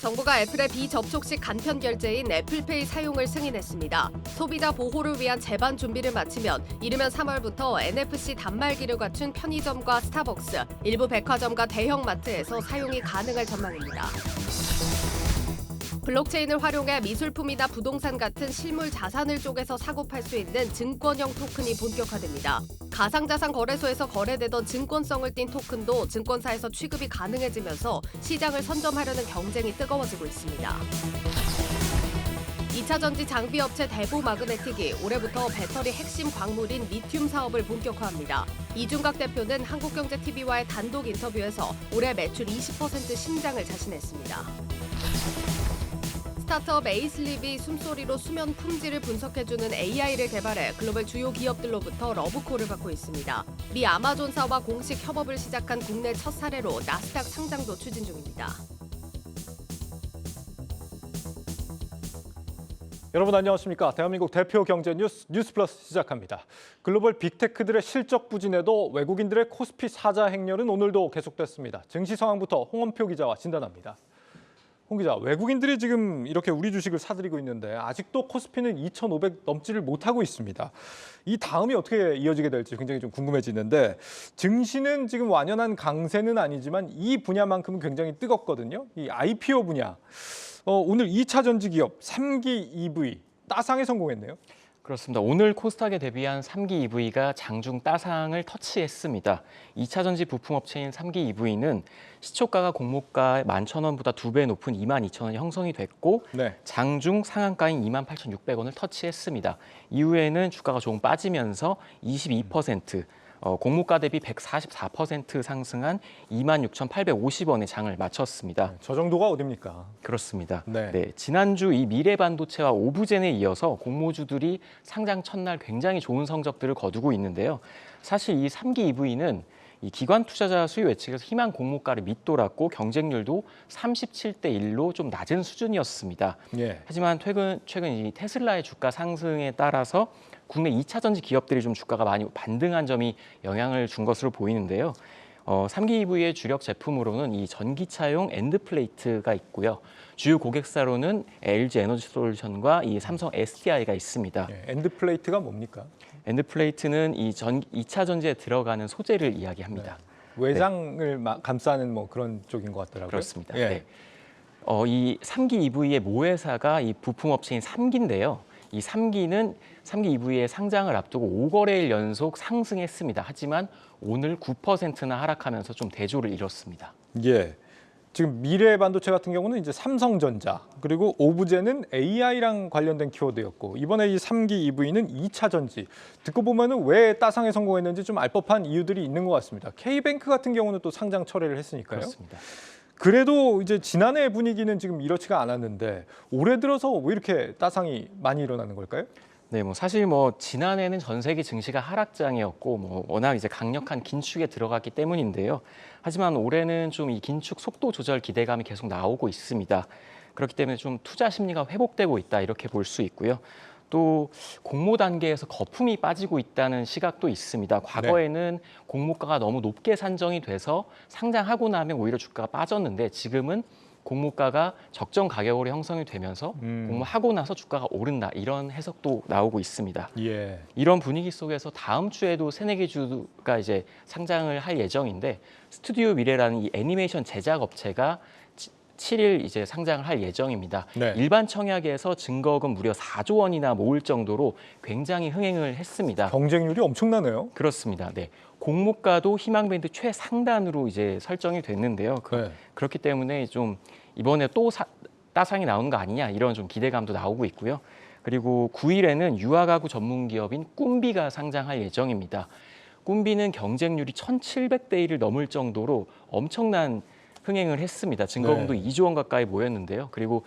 정부가 애플의 비접촉식 간편 결제인 애플페이 사용을 승인했습니다. 소비자 보호를 위한 제반 준비를 마치면 이르면 3월부터 NFC 단말기를 갖춘 편의점과 스타벅스, 일부 백화점과 대형 마트에서 사용이 가능할 전망입니다. 블록체인을 활용해 미술품이나 부동산 같은 실물 자산을 쪼개서 사고 팔 수 있는 증권형 토큰이 본격화됩니다. 가상자산 거래소에서 거래되던 증권성을 띤 토큰도 증권사에서 취급이 가능해지면서 시장을 선점하려는 경쟁이 뜨거워지고 있습니다. 2차 전지 장비 업체 대보마그네틱이 올해부터 배터리 핵심 광물인 리튬 사업을 본격화합니다. 이중각 대표는 한국경제TV와의 단독 인터뷰에서 올해 매출 20% 신장을 자신했습니다. 스타트업 에이슬립이 숨소리로 수면 품질을 분석해주는 AI를 개발해 글로벌 주요 기업들로부터 러브콜을 받고 있습니다. 미 아마존사와 공식 협업을 시작한 국내 첫 사례로 나스닥 상장도 추진 중입니다. 여러분 안녕하십니까? 대한민국 대표 경제 뉴스 플러스 시작합니다. 글로벌 빅테크들의 실적 부진에도 외국인들의 코스피 사자 행렬은 오늘도 계속됐습니다. 증시 상황부터 홍원표 기자와 진단합니다. 홍 기자, 외국인들이 지금 이렇게 우리 주식을 사들이고 있는데 아직도 코스피는 2,500 넘지를 못하고 있습니다. 이 다음이 어떻게 이어지게 될지 굉장히 좀 궁금해지는데 증시는 지금 완연한 강세는 아니지만 이 분야만큼은 굉장히 뜨겁거든요. 이 IPO 분야. 오늘 2차 전지 기업 3기 EV 따상에 성공했네요. 그렇습니다. 오늘 코스닥에 대비한 3기 EV가 장중 따상을 터치했습니다. 2차 전지 부품업체인 3기 EV는 시초가가 공모가 11,000원보다 2배 높은 22,000원 형성이 됐고 장중 상한가인 28,600원을 터치했습니다. 이후에는 주가가 조금 빠지면서 22%, 공모가 대비 144% 상승한 26,850원의 장을 마쳤습니다. 저 정도가 어딥니까? 그렇습니다. 네, 지난주 이 미래반도체와 오브젠에 이어서 공모주들이 상장 첫날 굉장히 좋은 성적들을 거두고 있는데요. 사실 이 3기 EV는 이 기관 투자자 수요 예측에서 희망 공모가를 밑돌았고 경쟁률도 37대 1로 좀 낮은 수준이었습니다. 하지만 최근 이 테슬라의 주가 상승에 따라서 국내 2차 전지 기업들이 좀 주가가 많이 반등한 점이 영향을 준 것으로 보이는데요. 3기 EV의 주력 제품으로는 이 전기차용 엔드플레이트가 있고요. 주요 고객사로는 LG 에너지솔루션과 이 삼성 SDI가 있습니다. 엔드플레이트가 뭡니까? 엔드플레이트는 이 2차 전지에 들어가는 소재를 이야기합니다. 외장을 감싸는 뭐 그런 쪽인 것 같더라고요. 그렇습니다. 이 3기 EV의 모회사가 이 부품업체인 3기인데요. 이 3기 EV의 상장을 앞두고 5거래일 연속 상승했습니다. 하지만 오늘 9%나 하락하면서 좀 대조를 이뤘습니다. 지금 미래반도체 같은 경우는 이제 삼성전자, 그리고 오브젠은 AI랑 관련된 키워드였고 이번에 이 3기 EV는 2차 전지. 듣고 보면은 왜 따상에 성공했는지 좀 알 법한 이유들이 있는 것 같습니다. K뱅크 같은 경우는 또 상장 철회를 했으니까요. 그렇습니다. 그래도 이제 지난해 분위기는 지금 이렇지가 않았는데 올해 들어서 왜 이렇게 따상이 많이 일어나는 걸까요? 네, 사실 지난해는 전 세계 증시가 하락장이었고 워낙 이제 강력한 긴축에 들어갔기 때문인데요. 하지만 올해는 좀 이 긴축 속도 조절 기대감이 계속 나오고 있습니다. 그렇기 때문에 좀 투자 심리가 회복되고 있다 이렇게 볼 수 있고요. 또 공모 단계에서 거품이 빠지고 있다는 시각도 있습니다. 과거에는 공모가가 너무 높게 산정이 돼서 상장하고 나면 오히려 주가가 빠졌는데 지금은 공모가가 적정 가격으로 형성이 되면서 공모하고 나서 주가가 오른다 이런 해석도 나오고 있습니다. 이런 분위기 속에서 다음 주에도 세네 개 주가 이제 상장을 할 예정인데 스튜디오 미래라는 이 애니메이션 제작 업체가 7일 이제 상장을 할 예정입니다. 일반 청약에서 증거금 무려 4조 원이나 모을 정도로 굉장히 흥행을 했습니다. 경쟁률이 엄청나네요. 그렇습니다. 공모가도 희망밴드 최상단으로 이제 설정이 됐는데요. 그렇기 때문에 좀 이번에 또 따상이 나오는 거 아니냐 이런 좀 기대감도 나오고 있고요. 그리고 9일에는 유아가구 전문 기업인 꿈비가 상장할 예정입니다. 꿈비는 경쟁률이 1,700대 1을 넘을 정도로 엄청난 흥행을 했습니다. 증거금도 2조 원 가까이 모였는데요. 그리고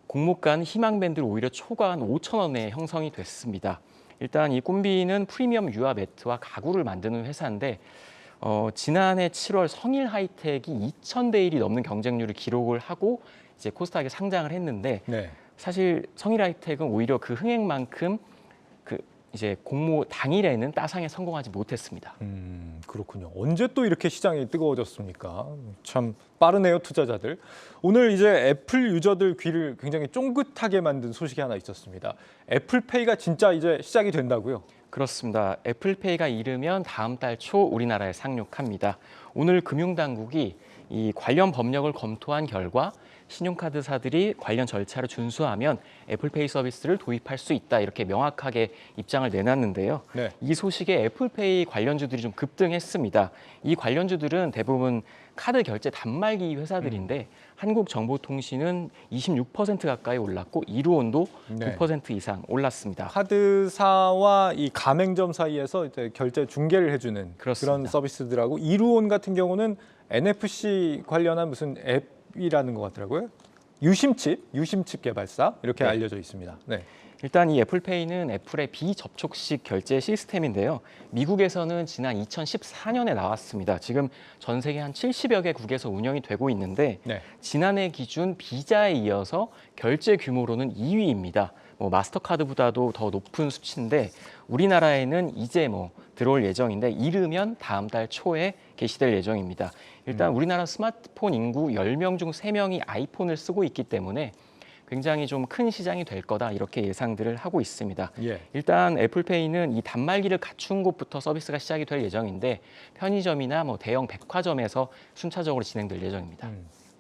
공모가는 희망밴드로 오히려 초과한 5,000원에 형성이 됐습니다. 일단 이 꿈비는 프리미엄 유아 매트와 가구를 만드는 회사인데 지난해 7월 성일 하이텍이 2,000대 1이 넘는 경쟁률을 기록을 하고 이제 코스닥에 상장을 했는데 사실 성일 하이텍은 오히려 그 흥행만큼 그 이제 공모 당일에는 따상에 성공하지 못했습니다. 그렇군요. 언제 또 이렇게 시장이 뜨거워졌습니까? 참 빠르네요, 투자자들. 오늘 이제 애플 유저들 귀를 굉장히 쫑긋하게 만든 소식이 하나 있었습니다. 애플페이가 진짜 이제 시작이 된다고요? 그렇습니다. 애플페이가 이르면 다음 달 초 우리나라에 상륙합니다. 오늘 금융당국이 이 관련 법령을 검토한 결과 신용카드사들이 관련 절차를 준수하면 애플페이 서비스를 도입할 수 있다 이렇게 명확하게 입장을 내놨는데요. 네. 이 소식에 애플페이 관련주들이 좀 급등했습니다. 이 관련주들은 대부분 카드 결제 단말기 회사들인데 한국정보통신은 26% 가까이 올랐고 이루온도 네. 9% 이상 올랐습니다. 카드사와 이 가맹점 사이에서 이제 결제 중개를 해주는 그렇습니다. 그런 서비스들하고 이루온 같은 경우는 NFC 관련한 무슨 앱이라는 것 같더라고요. 유심칩 개발사 이렇게 네. 알려져 있습니다. 네. 일단 이 애플페이는 애플의 비접촉식 결제 시스템인데요. 미국에서는 지난 2014년에 나왔습니다. 지금 전 세계 한 70여 개국에서 운영이 되고 있는데 네. 지난해 기준 비자에 이어서 결제 규모로는 2위입니다. 마스터카드보다도 더 높은 수치인데 우리나라에는 이제 들어올 예정인데 이르면 다음 달 초에 개시될 예정입니다. 일단 우리나라 스마트폰 인구 10명 중 3명이 아이폰을 쓰고 있기 때문에 굉장히 좀 큰 시장이 될 거다 이렇게 예상들을 하고 있습니다. 예. 일단 애플페이는 이 단말기를 갖춘 곳부터 서비스가 시작이 될 예정인데 편의점이나 대형 백화점에서 순차적으로 진행될 예정입니다.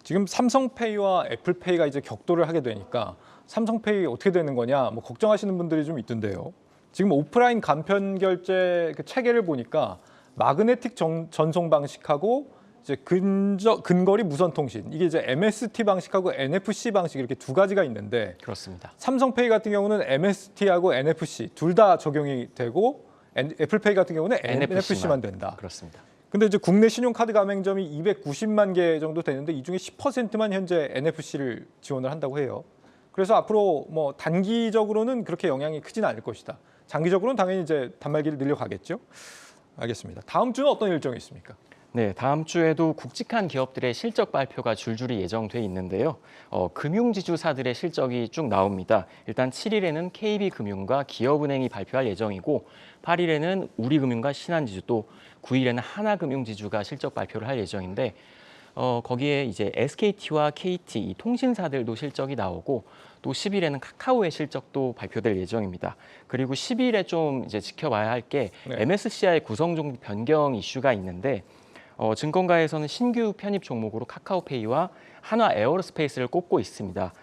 지금 삼성페이와 애플페이가 이제 격돌을 하게 되니까 삼성페이 어떻게 되는 거냐 걱정하시는 분들이 좀 있던데요. 지금 오프라인 간편 결제 그 체계를 보니까 마그네틱 전송 방식하고 이제 근거리 무선 통신 이게 이제 MST 방식하고 NFC 방식 이렇게 두 가지가 있는데 그렇습니다. 삼성페이 같은 경우는 MST하고 NFC 둘 다 적용이 되고 애플페이 같은 경우는 NFC만 된다. 그렇습니다. 근데 이제 국내 신용카드 가맹점이 290만 개 정도 되는데 이 중에 10%만 현재 NFC를 지원을 한다고 해요. 그래서 앞으로 단기적으로는 그렇게 영향이 크진 않을 것이다. 장기적으로는 당연히 이제 단말기를 늘려가겠죠. 알겠습니다. 다음 주는 어떤 일정이 있습니까? 네, 다음 주에도 굵직한 기업들의 실적 발표가 줄줄이 예정돼 있는데요. 금융지주사들의 실적이 쭉 나옵니다. 일단 7일에는 KB금융과 기업은행이 발표할 예정이고 8일에는 우리금융과 신한지주 또 9일에는 하나금융지주가 실적 발표를 할 예정인데 거기에 이제 SKT와 KT 이 통신사들도 실적이 나오고 또 10일에는 카카오의 실적도 발표될 예정입니다. 그리고 10일에 좀 이제 지켜봐야 할 게 네. MSCI 구성 종목 변경 이슈가 있는데 증권가에서는 신규 편입 종목으로 카카오페이와 한화 에어로스페이스를 꼽고 있습니다.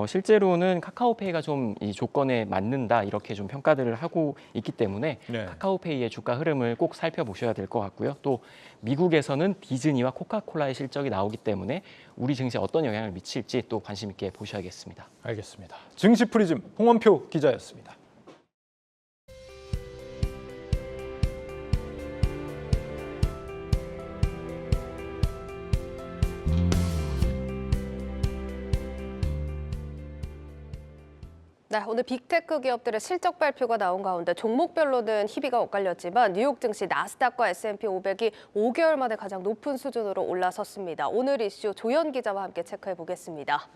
실제로는 카카오페이가 좀 이 조건에 맞는다 이렇게 좀 평가들을 하고 있기 때문에 네. 카카오페이의 주가 흐름을 꼭 살펴보셔야 될 것 같고요. 또 미국에서는 디즈니와 코카콜라의 실적이 나오기 때문에 우리 증시에 어떤 영향을 미칠지 또 관심 있게 보셔야겠습니다. 알겠습니다. 증시 프리즘 홍원표 기자였습니다. 네, 오늘 빅테크 기업들의 실적 발표가 나온 가운데 종목별로는 희비가 엇갈렸지만 뉴욕 증시 나스닥과 S&P 500이 5개월 만에 가장 높은 수준으로 올라섰습니다. 오늘 이슈 조현 기자와 함께 체크해 보겠습니다.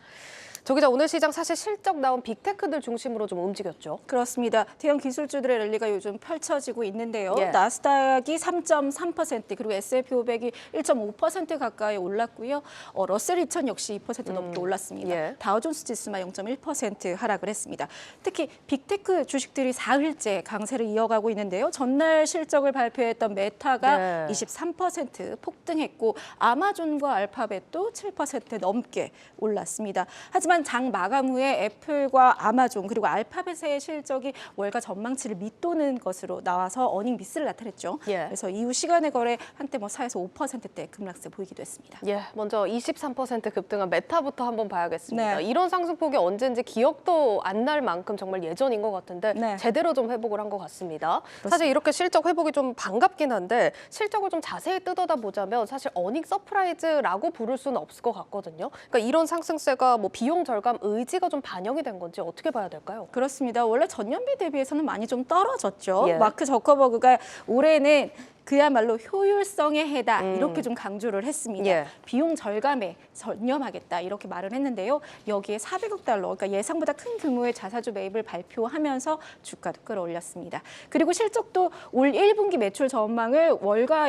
조 기자, 오늘 시장 사실 실적 나온 빅테크들 중심으로 좀 움직였죠? 그렇습니다. 대형 기술주들의 랠리가 요즘 펼쳐지고 있는데요. 예. 나스닥이 3.3% 그리고 S&P 500이 1.5% 가까이 올랐고요. 러셀 2000 역시 2% 넘게 올랐습니다. 예. 다우존스 지수만 0.1% 하락을 했습니다. 특히 빅테크 주식들이 사흘째 강세를 이어가고 있는데요. 전날 실적을 발표했던 메타가 네. 23% 폭등했고 아마존과 알파벳도 7% 넘게 올랐습니다. 하지만 장 마감 후에 애플과 아마존 그리고 알파벳의 실적이 월가 전망치를 밑도는 것으로 나와서 어닝 미스를 나타냈죠. 예. 그래서 이후 시간의 거래 한때 4에서 5%대 급락세 보이기도 했습니다. 예, 먼저 23% 급등한 메타부터 한번 봐야겠습니다. 네. 이런 상승폭이 언젠지 기억도 안 날 만큼 정말 예전인 것 같은데 네. 제대로 좀 회복을 한 것 같습니다. 사실 이렇게 실적 회복이 좀 반갑긴 한데 실적을 좀 자세히 뜯어다 보자면 사실 어닝 서프라이즈라고 부를 수는 없을 것 같거든요. 그러니까 이런 상승세가 비용 절감 의지가 좀 반영이 된 건지 어떻게 봐야 될까요? 그렇습니다. 원래 전년비 대비해서는 많이 좀 떨어졌죠. 예. 마크 저커버그가 올해는 그야말로 효율성의 해다 이렇게 좀 강조를 했습니다. 예. 비용 절감에 전념하겠다 이렇게 말을 했는데요. 여기에 400억 달러, 그러니까 예상보다 큰 규모의 자사주 매입을 발표하면서 주가도 끌어올렸습니다. 그리고 실적도 올 1분기 매출 전망을 월가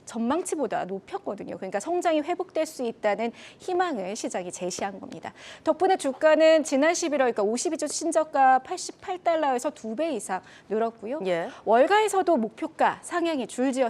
전망치보다 높였거든요. 그러니까 성장이 회복될 수 있다는 희망을 시장이 제시한 겁니다. 덕분에 주가는 지난 11월, 그러니까 52주 신저가 88달러에서 2배 이상 늘었고요. 예. 월가에서도 목표가 상향이 줄지었습니다.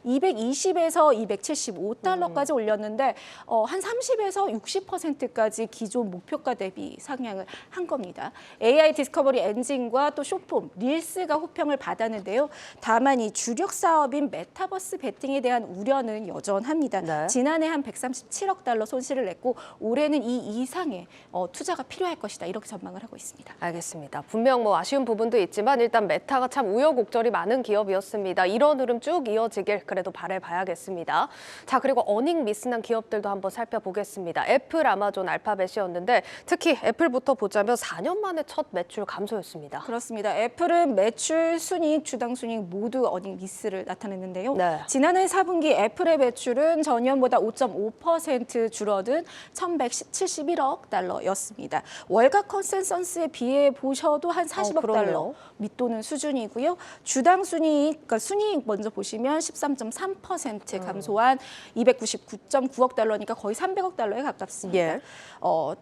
220에서 275달러까지 올렸는데 한 30에서 60%까지 기존 목표가 대비 상향을 한 겁니다. AI 디스커버리 엔진과 또 쇼폼, 릴스가 호평을 받았는데요. 다만 이 주력 사업인 메타버스 베팅에 대한 우려는 여전합니다. 네. 지난해 한 137억 달러 손실을 냈고 올해는 이 이상의 투자가 필요할 것이다. 이렇게 전망을 하고 있습니다. 알겠습니다. 분명 뭐 아쉬운 부분도 있지만 일단 메타가 참 우여곡절이 많은 기업이었습니다. 이런 흐름 쭉 이어지길 그래도 바라봐야겠습니다. 자, 그리고 어닝 미스난 기업들도 한번 살펴보겠습니다. 애플, 아마존, 알파벳이었는데 특히 애플부터 보자면 4년 만에 첫 매출 감소였습니다. 그렇습니다. 애플은 매출, 순이익, 주당 순이익 모두 어닝 미스를 나타냈는데요. 네. 지난해 4분기 애플의 매출은 전년보다 5.5% 줄어든 1,171억 달러였습니다. 월가 컨센서스에 비해 보셔도 한 40억 그러네요. 달러 밑도는 수준이고요. 주당 순이익, 그러니까 순이익 먼저 보시면 13.3% 감소한 299.9억 달러니까 거의 300억 달러에 가깝습니다. 예.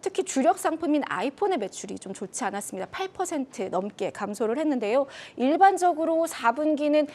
특히 주력 상품인 아이폰의 매출이 좀 좋지 않았습니다. 8% 넘게 감소를 했는데요. 일반적으로 4분기는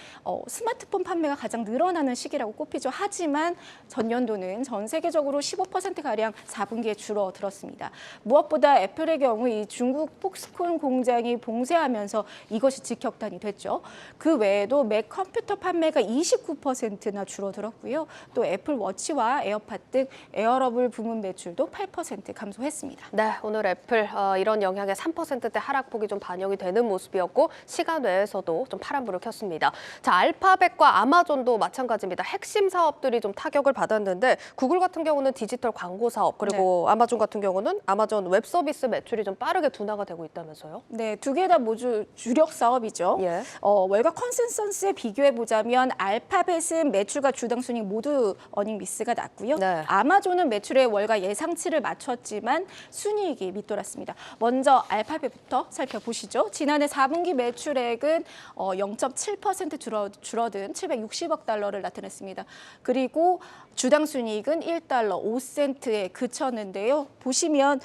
스마트폰 판매가 가장 늘어나는 시기라고 꼽히죠. 하지만 전년도는 전 세계적으로 15%가량 4분기에 줄어들었습니다. 무엇보다 애플의 경우 이 중국 폭스콘 공장이 봉쇄하면서 이것이 직격탄이 됐죠. 그 외에도 맥 컴퓨터 판매가 29%나 줄어들었고요. 또 애플 워치와 에어팟 등 에어러블 부문 매출도 8% 감소했습니다. 네, 오늘 애플 이런 영향에 3%대 하락폭이 좀 반영이 되는 모습이었고 시간 외에서도 좀 파란불을 켰습니다. 자, 알파벳과 아마존도 마찬가지입니다. 핵심 사업들이 좀 타격을 받았는데 구글 같은 경우는 디지털 광고 사업 그리고 아마존 같은 경우는 아마존 웹 서비스 매출이 좀 빠르게 둔화가 되고 있다면서요? 네, 두 개 다 모두 주력 사업이죠. 예. 월가 컨센서스에 비교해 보자면 알파벳은 매출과 주당 순이익 모두 어닝 미스가 났고요. 네. 아마존은 매출의 월가 예상치를 맞췄지만 순이익이 밑돌았습니다. 먼저 알파벳부터 살펴보시죠. 지난해 4분기 매출액은 0.7% 줄어든 760억 달러를 나타냈습니다. 그리고 주당 순이익은 1달러 5센트에 그쳤는데요. 보시면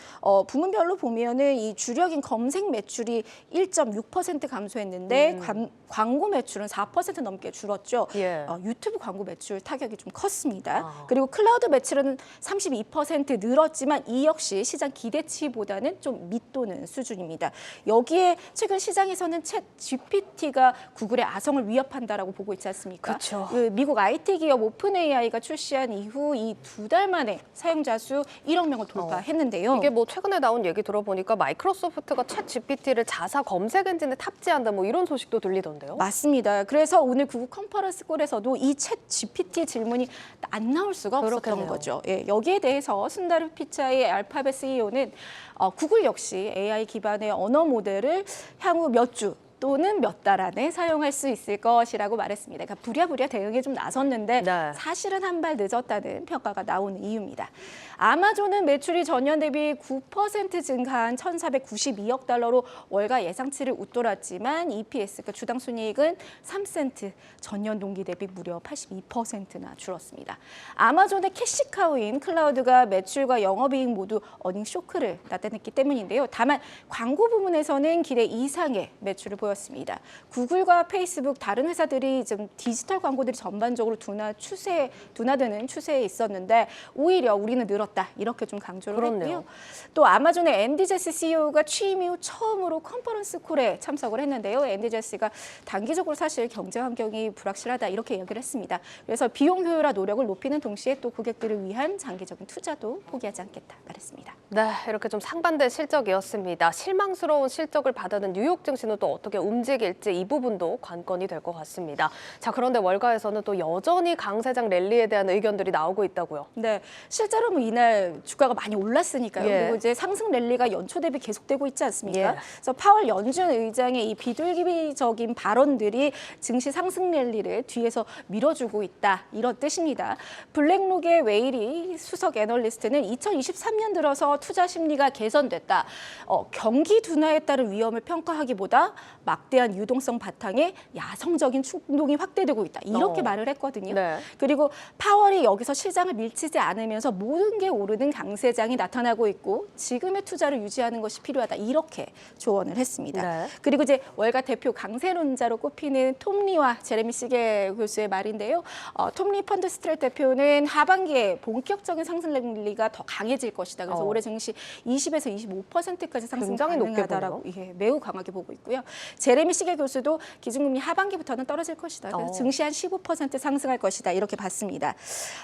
부문별로 보면은 이 주력인 검색 매출이 1.6% 감소했는데 광고 매출은 4% 넘게 줄었죠. 예. 유튜브 광고 매출 타격이 좀 컸습니다. 그리고 클라우드 매출은 32% 늘었지만 이 역시 시장 기대치보다는 좀 밑도는 수준입니다. 여기에 최근 시장에서는 챗 GPT가 구글의 아성을 위협한다라고 보고 있지 않습니까? 그렇죠. 미국 IT 기업 오픈 AI가 출시한 이후 이 2달 만에 사용자 수 1억 명을 돌파했는데요. 이게 뭐 최근에 나온 얘기 들어보니까 마이크로소프트가 챗 GPT를 자사 검색 엔진에 탑재한다 뭐 이런 소식도 들리던데요. 맞습니다. 그래서 오늘 구글 컨퍼런스 콜에서도 이 챗 GPT 질문이 안 나올 수가 없었던 그렇겠네요. 거죠. 예, 여기에 대해서 순다르 피차이 알파벳 CEO는 구글 역시 AI 기반의 언어 모델을 향후 몇 주 또는 몇 달 안에 사용할 수 있을 것이라고 말했습니다. 그러니까 부랴부랴 대응에 좀 나섰는데 네. 사실은 한 발 늦었다는 평가가 나오는 이유입니다. 아마존은 매출이 전년 대비 9% 증가한 1,492억 달러로 월가 예상치를 웃돌았지만 EPS, 그러니까 주당 순이익은 3센트, 전년 동기 대비 무려 82%나 줄었습니다. 아마존의 캐시카우인 클라우드가 매출과 영업이익 모두 어닝 쇼크를 나타냈기 때문인데요. 다만 광고 부문에서는 기대 이상의 매출을 보였습니다. 구글과 페이스북 다른 회사들이 좀 디지털 광고들이 전반적으로 둔화되는 추세에 있었는데 오히려 우리는 늘었다 이렇게 좀 강조를 그렇네요. 했고요. 또 아마존의 앤디 제시 CEO가 취임 이후 처음으로 컨퍼런스 콜에 참석을 했는데요. 앤디 제시가 단기적으로 사실 경제 환경이 불확실하다 이렇게 얘기를 했습니다. 그래서 비용 효율화 노력을 높이는 동시에 또 고객들을 위한 장기적인 투자도 포기하지 않겠다 말했습니다. 네, 이렇게 좀 상반된 실적이었습니다. 실망스러운 실적을 받아낸 뉴욕 증시는 또 어떻게 어떻게 움직일지 이 부분도 관건이 될 것 같습니다. 자, 그런데 월가에서는 또 여전히 강 세장 랠리에 대한 의견들이 나오고 있다고요. 네, 실제로 뭐 이날 주가가 많이 올랐으니까요. 예. 그리고 이제 상승 랠리가 연초 대비 계속되고 있지 않습니까? 예. 그래서 파월 연준 의장의 이 비둘기적인 발언들이 증시 상승 랠리를 뒤에서 밀어주고 있다, 이런 뜻입니다. 블랙록의 웨일이 수석 애널리스트는 2023년 들어서 투자 심리가 개선됐다. 경기 둔화에 따른 위험을 평가하기보다 막대한 유동성 바탕에 야성적인 충동이 확대되고 있다, 이렇게 말을 했거든요. 네. 그리고 파월이 여기서 시장을 밀치지 않으면서 모든 게 오르는 강세장이 나타나고 있고 지금의 투자를 유지하는 것이 필요하다, 이렇게 조언을 했습니다. 네. 그리고 이제 월가 대표 강세론자로 꼽히는 톰리와 제레미 시겔 교수의 말인데요. 톰리 펀드 스트랩 대표는 하반기에 본격적인 상승 랠리가 더 강해질 것이다. 그래서 올해 증시 20에서 25%까지 상승 굉장히 높게 가능하다라고 매우 강하게 보고 있고요. 제레미 시겔 교수도 기준금리 하반기부터는 떨어질 것이다. 그래서 증시 한 15% 상승할 것이다, 이렇게 봤습니다.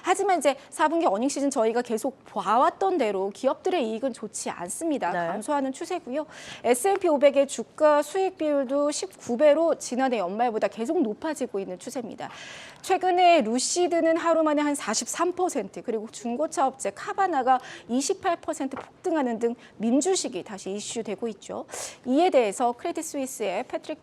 하지만 이제 4분기 어닝 시즌 저희가 계속 봐왔던 대로 기업들의 이익은 좋지 않습니다. 네. 감소하는 추세고요. S&P 500의 주가 수익 비율도 19배로 지난해 연말보다 계속 높아지고 있는 추세입니다. 최근에 루시드는 하루 만에 한 43%, 그리고 중고차 업체 카바나가 28% 폭등하는 등 민주식이 다시 이슈되고 있죠. 이에 대해서 크레딧 스위스의 패트릭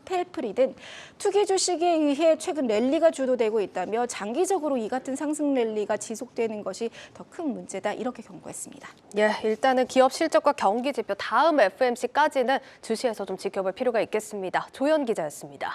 펠프리든 투기 주식에 의해 최근 랠리가 주도되고 있다며 장기적으로 이 같은 상승 랠리가 지속되는 것이 더 큰 문제다, 이렇게 경고했습니다. 예, 일단은 기업 실적과 경기 지표 다음 FMC까지는 주시에서 좀 지켜볼 필요가 있겠습니다. 조연 기자였습니다.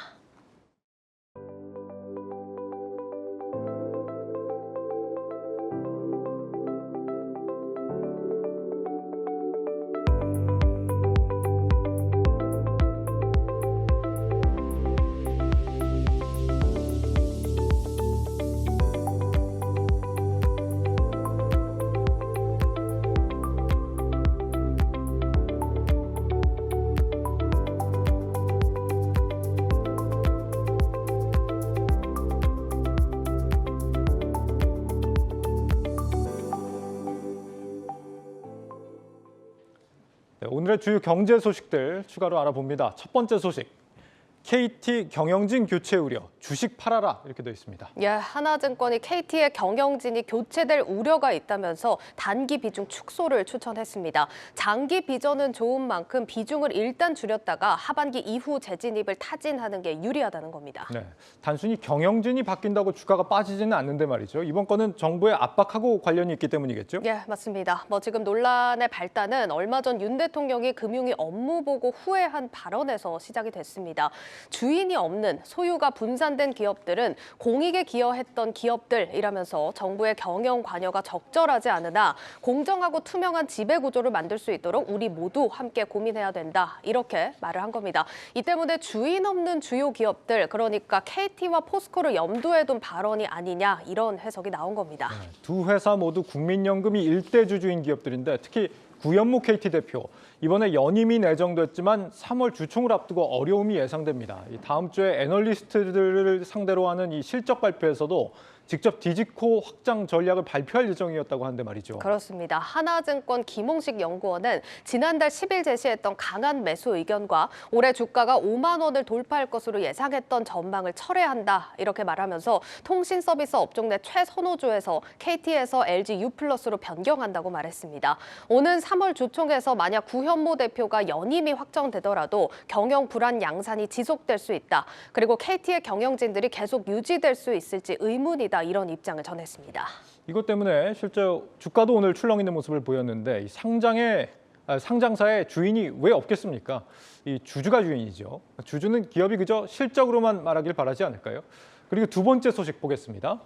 네, 오늘의 주요 경제 소식들 추가로 알아봅니다. 첫 번째 소식, KT 경영진 교체 우려, 주식 팔아라, 이렇게 되어 있습니다. 예, 하나증권이 KT의 경영진이 교체될 우려가 있다면서 단기 비중 축소를 추천했습니다. 장기 비전은 좋은 만큼 비중을 일단 줄였다가 하반기 이후 재진입을 타진하는 게 유리하다는 겁니다. 네, 단순히 경영진이 바뀐다고 주가가 빠지지는 않는데 말이죠. 이번 건은 정부의 압박하고 관련이 있기 때문이겠죠? 예, 맞습니다. 지금 논란의 발단은 얼마 전 윤 대통령이 금융위 업무 보고 후에 한 발언에서 시작이 됐습니다. 주인이 없는, 소유가 분산된 기업들은 공익에 기여했던 기업들이라면서 정부의 경영 관여가 적절하지 않으나 공정하고 투명한 지배 구조를 만들 수 있도록 우리 모두 함께 고민해야 된다, 이렇게 말을 한 겁니다. 이 때문에 주인 없는 주요 기업들, 그러니까 KT와 포스코를 염두에 둔 발언이 아니냐, 이런 해석이 나온 겁니다. 두 회사 모두 국민연금이 일대 주주인 기업들인데 특히 구현무 KT 대표, 이번에 연임이 내정됐지만 3월 주총을 앞두고 어려움이 예상됩니다. 다음 주에 애널리스트들을 상대로 하는 이 실적 발표에서도 직접 디지코 확장 전략을 발표할 예정이었다고 하는데 말이죠. 그렇습니다. 하나증권 김홍식 연구원은 지난달 10일 제시했던 강한 매수 의견과 올해 주가가 5만 원을 돌파할 것으로 예상했던 전망을 철회한다, 이렇게 말하면서 통신 서비스 업종 내 최선호주에서 KT에서 LG U+로 변경한다고 말했습니다. 오는 3월 주총에서 만약 구현모 대표가 연임이 확정되더라도 경영 불안 양산이 지속될 수 있다. 그리고 KT의 경영진들이 계속 유지될 수 있을지 의문이다, 이런 입장을 전했습니다. 이것 때문에 실제 주가도 오늘 출렁이는 모습을 보였는데 이 상장사의 주인이 왜 없겠습니까? 이 주주가 주인이죠. 주주는 기업이 그저 실적으로만 말하길 바라지 않을까요? 그리고 두 번째 소식 보겠습니다.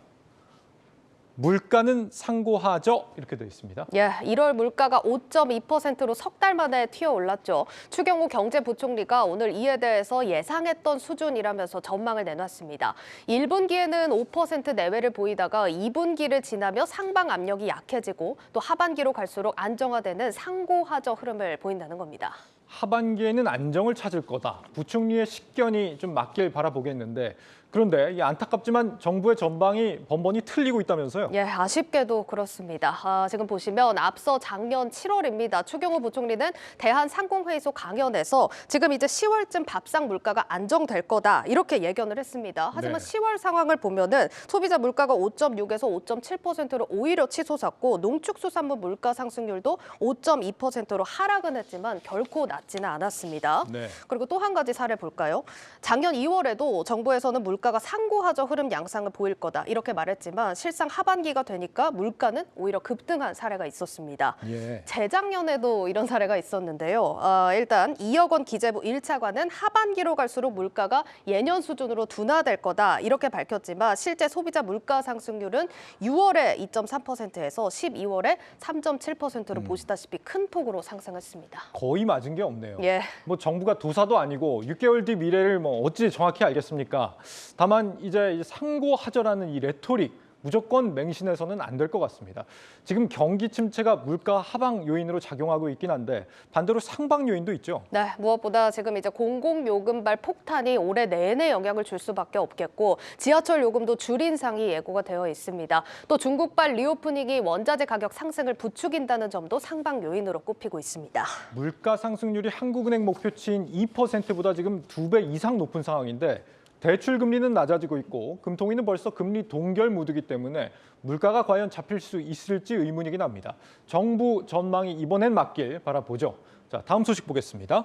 물가는 상고하죠, 이렇게 되어 있습니다. 예, 1월 물가가 5.2%로 석 달 만에 튀어올랐죠. 추경호 경제부총리가 오늘 이에 대해서 예상했던 수준이라면서 전망을 내놨습니다. 1분기에는 5% 내외를 보이다가 2분기를 지나며 상방 압력이 약해지고 또 하반기로 갈수록 안정화되는 상고하저 흐름을 보인다는 겁니다. 하반기에는 안정을 찾을 거다. 부총리의 식견이 좀 맞길 바라보겠는데 그런데 이 안타깝지만 정부의 전방이 번번이 틀리고 있다면서요? 예, 아쉽게도 그렇습니다. 지금 보시면 앞서 작년 7월입니다. 추경호 부총리는 대한상공회의소 강연에서 지금 이제 10월쯤 밥상 물가가 안정될 거다 이렇게 예견을 했습니다. 하지만 네. 10월 상황을 보면은 소비자 물가가 5.6에서 5.7%로 오히려 치솟았고 농축수산물 물가 상승률도 5.2%로 하락은 했지만 결코 낮지는 않았습니다. 네. 그리고 또 한 가지 사례 볼까요? 작년 2월에도 정부에서는 물가가 상고하저 흐름 양상을 보일 거다 이렇게 말했지만 실상 하반기가 되니까 물가는 오히려 급등한 사례가 있었습니다. 예. 재작년에도 이런 사례가 있었는데요. 일단 2억 원 기재부 1차관은 하반기로 갈수록 물가가 예년 수준으로 둔화될 거다 이렇게 밝혔지만 실제 소비자 물가 상승률은 6월에 2.3%에서 12월에 3.7%로 보시다시피 큰 폭으로 상승했습니다. 거의 맞은 게 없네요. 예. 뭐 정부가 도사도 아니고 6개월 뒤 미래를 뭐 어찌 정확히 알겠습니까? 다만 이제 상고하저라는 이 레토릭 무조건 맹신해서는 안 될 것 같습니다. 지금 경기 침체가 물가 하방 요인으로 작용하고 있긴 한데 반대로 상방 요인도 있죠. 네, 무엇보다 지금 이제 공공요금발 폭탄이 올해 내내 영향을 줄 수밖에 없겠고 지하철 요금도 줄 인상이 예고가 되어 있습니다. 또 중국발 리오프닝이 원자재 가격 상승을 부추긴다는 점도 상방 요인으로 꼽히고 있습니다. 물가 상승률이 한국은행 목표치인 2%보다 지금 2배 이상 높은 상황인데 대출 금리는 낮아지고 있고 금통위는 벌써 금리 동결 모드이기 때문에 물가가 과연 잡힐 수 있을지 의문이긴 합니다. 정부 전망이 이번엔 맞길 바라보죠. 자, 다음 소식 보겠습니다.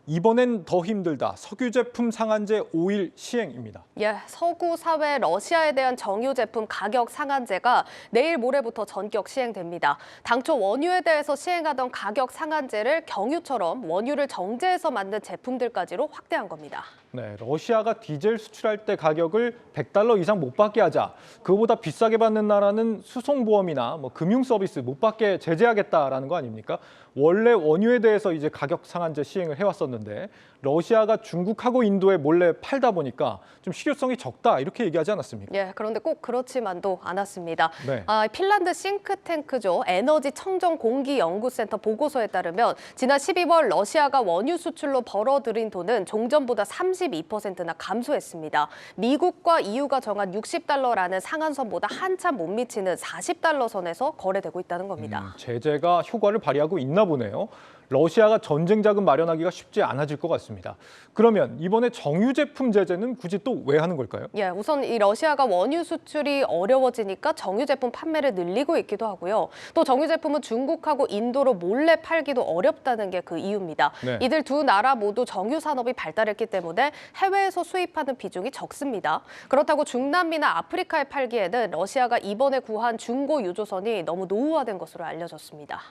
이번엔 더 힘들다. 석유 제품 상한제 5일 시행입니다. 예, 서구 사회 러시아에 대한 정유 제품 가격 상한제가 내일 모레부터 전격 시행됩니다. 당초 원유에 대해서 시행하던 가격 상한제를 경유처럼 원유를 정제해서 만든 제품들까지로 확대한 겁니다. 네, 러시아가 디젤 수출할 때 가격을 $100 이상 못 받게 하자. 그거보다 비싸게 받는 나라는 수송보험이나 금융 서비스 못 받게 제재하겠다라는 거 아닙니까? 원래 원유에 대해서 이제 가격 상한제 시행을 해왔었는데 러시아가 중국하고 인도에 몰래 팔다 보니까 좀 실효성이 적다 이렇게 얘기하지 않았습니까? 예, 그런데 꼭 그렇지만도 않았습니다. 네. 핀란드 싱크탱크죠. 에너지 청정 공기 연구센터 보고서에 따르면 지난 12월 러시아가 원유 수출로 벌어들인 돈은 종전보다 32%나 감소했습니다. 미국과 EU가 정한 $60라는 상한선보다 한참 못 미치는 $40 선에서 거래되고 있다는 겁니다. 제재가 효과를 발휘하고 있나 보네요. 러시아가 전쟁 자금 마련하기가 쉽지 않아질 것 같습니다. 그러면 이번에 정유 제품 제재는 굳이 또 왜 하는 걸까요? 예, 우선 이 러시아가 원유 수출이 어려워지니까 정유 제품 판매를 늘리고 있기도 하고요. 또 정유 제품은 중국하고 인도로 몰래 팔기도 어렵다는 게 그 이유입니다. 네. 이들 두 나라 모두 정유 산업이 발달했기 때문에 해외에서 수입하는 비중이 적습니다. 그렇다고 중남미나 아프리카에 팔기에는 러시아가 이번에 구한 중고 유조선이 너무 노후화된 것으로 알려졌습니다.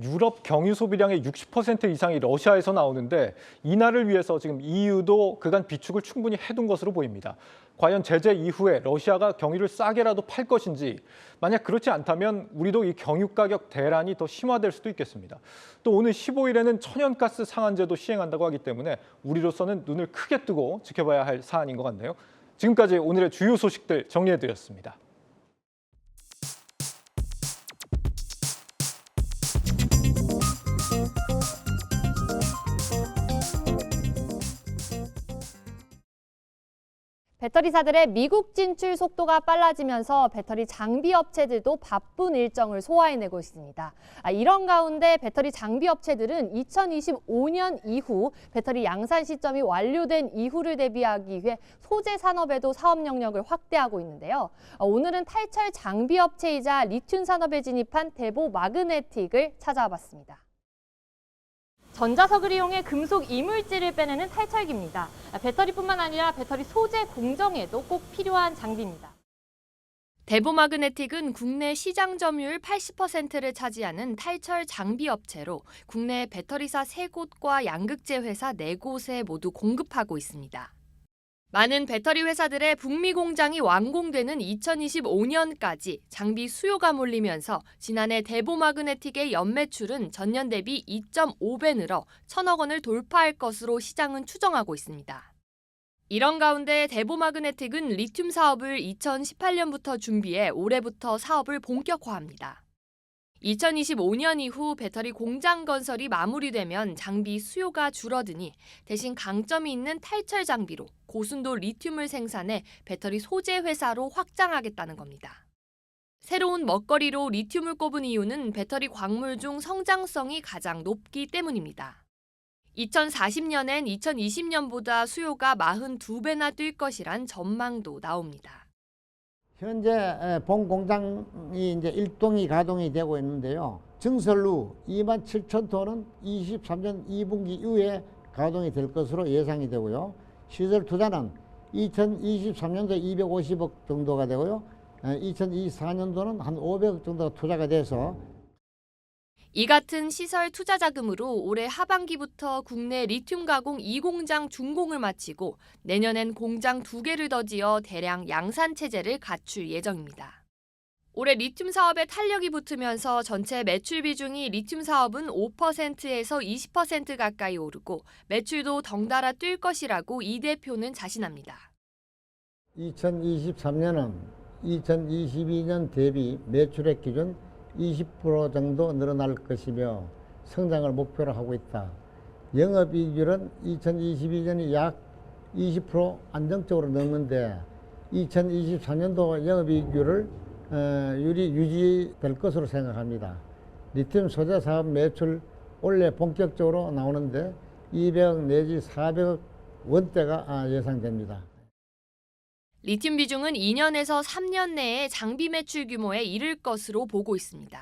유럽 경유 소비량의 60% 이상이 러시아에서 나오는데 이날을 위해서 지금 EU도 그간 비축을 충분히 해둔 것으로 보입니다. 과연 제재 이후에 러시아가 경유를 싸게라도 팔 것인지, 만약 그렇지 않다면 우리도 이 경유 가격 대란이 더 심화될 수도 있겠습니다. 또 오늘 15일에는 천연가스 상한제도 시행한다고 하기 때문에 우리로서는 눈을 크게 뜨고 지켜봐야 할 사안인 것 같네요. 지금까지 오늘의 주요 소식들 정리해드렸습니다. 배터리사들의 미국 진출 속도가 빨라지면서 배터리 장비 업체들도 바쁜 일정을 소화해내고 있습니다. 이런 가운데 배터리 장비 업체들은 2025년 이후 배터리 양산 시점이 완료된 이후를 대비하기 위해 소재 산업에도 사업 영역을 확대하고 있는데요. 오늘은 탈철 장비 업체이자 리튬 산업에 진입한 대보 마그네틱을 찾아와 봤습니다. 전자석을 이용해 금속 이물질을 빼내는 탈철기입니다. 배터리뿐만 아니라 배터리 소재 공정에도 꼭 필요한 장비입니다. 대보마그네틱은 국내 시장 점유율 80%를 차지하는 탈철 장비 업체로 국내 배터리사 3곳과 양극재 회사 4곳에 모두 공급하고 있습니다. 많은 배터리 회사들의 북미 공장이 완공되는 2025년까지 장비 수요가 몰리면서 지난해 대보마그네틱의 연매출은 전년 대비 2.5배 늘어 1,000억 원을 돌파할 것으로 시장은 추정하고 있습니다. 이런 가운데 대보마그네틱은 리튬 사업을 2018년부터 준비해 올해부터 사업을 본격화합니다. 2025년 이후 배터리 공장 건설이 마무리되면 장비 수요가 줄어드니 대신 강점이 있는 탈철 장비로 고순도 리튬을 생산해 배터리 소재 회사로 확장하겠다는 겁니다. 새로운 먹거리로 리튬을 꼽은 이유는 배터리 광물 중 성장성이 가장 높기 때문입니다. 2040년엔 2020년보다 수요가 42배나 뛸 것이란 전망도 나옵니다. 현재 본 공장이 이제 1동이 가동이 되고 있는데요. 증설로 27,000톤은 23년 2분기 이후에 가동이 될 것으로 예상이 되고요. 시설 투자는 2023년도에 250억 정도가 되고요. 2024년도는 한 500억 정도가 투자가 돼서 이 같은 시설 투자 자금으로 올해 하반기부터 국내 리튬 가공 2공장 준공을 마치고 내년엔 공장 2개를 더 지어 대량 양산 체제를 갖출 예정입니다. 올해 리튬 사업에 탄력이 붙으면서 전체 매출 비중이 리튬 사업은 5%에서 20% 가까이 오르고 매출도 덩달아 뛸 것이라고 이 대표는 자신합니다. 2023년은 2022년 대비 매출액 기준 20% 정도 늘어날 것이며 성장을 목표로 하고 있다. 영업이익률은 2022년이 약 20% 안정적으로 넘는데 2023년도 영업이익률을 유지될 것으로 생각합니다. 리튬 소재 사업 매출 올해 본격적으로 나오는데 200억 내지 400억 원대가 예상됩니다. 리튬 비중은 2년에서 3년 내에 장비 매출 규모에 이를 것으로 보고 있습니다.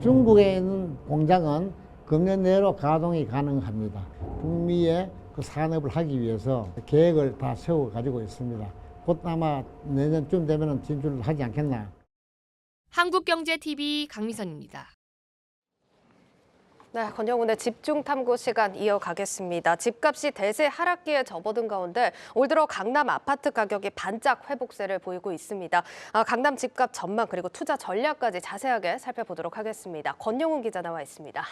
중국에 있는 공장은 금년 내로 가동이 가능합니다. 북미에 그 산업을 하기 위해서 계획을 다 세워 가지고 있습니다. 곧 아마 내년쯤 되면 진출을 하지 않겠나. 한국경제TV 강미선입니다. 네, 권영훈의 집중 탐구 시간 이어가겠습니다. 집값이 대세 하락기에 접어든 가운데 올 들어 강남 아파트 가격이 반짝 회복세를 보이고 있습니다. 강남 집값 전망 그리고 투자 전략까지 자세하게 살펴보도록 하겠습니다. 권영훈 기자 나와 있습니다.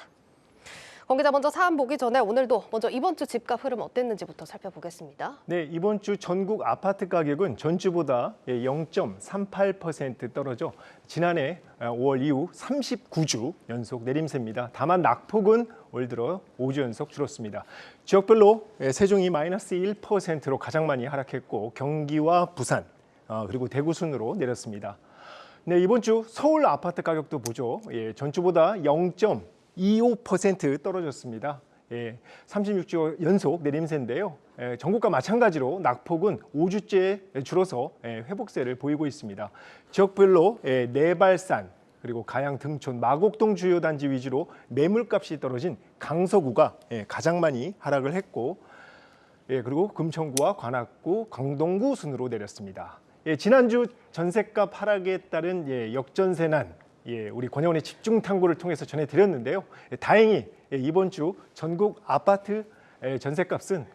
권 기자, 먼저 사안 보기 전에 오늘도 먼저 이번 주 집값 흐름 어땠는지부터 살펴보겠습니다. 네, 이번 주 전국 아파트 가격은 전주보다 0.38% 떨어져 지난해 5월 이후 39주 연속 내림세입니다. 다만 낙폭은 올 들어 5주 연속 줄었습니다. 지역별로 세종이 마이너스 1%로 가장 많이 하락했고 경기와 부산 그리고 대구 순으로 내렸습니다. 네, 이번 주 서울 아파트 가격도 보죠. 전주보다 0.25% 떨어졌습니다. 36주 연속 내림세인데요. 전국과 마찬가지로 낙폭은 5주째 줄어서 회복세를 보이고 있습니다. 지역별로 내발산 그리고 가양 등촌, 마곡동 주요 단지 위주로 매물값이 떨어진 강서구가 가장 많이 하락을 했고 그리고 금천구와 관악구, 광동구 순으로 내렸습니다. 지난주 전셋값 하락에 따른 역전세난 우리 권영훈의 집중 탐구를 통해서 전해드렸는데요. 다행히 이번 주 전국 아파트 전셋값은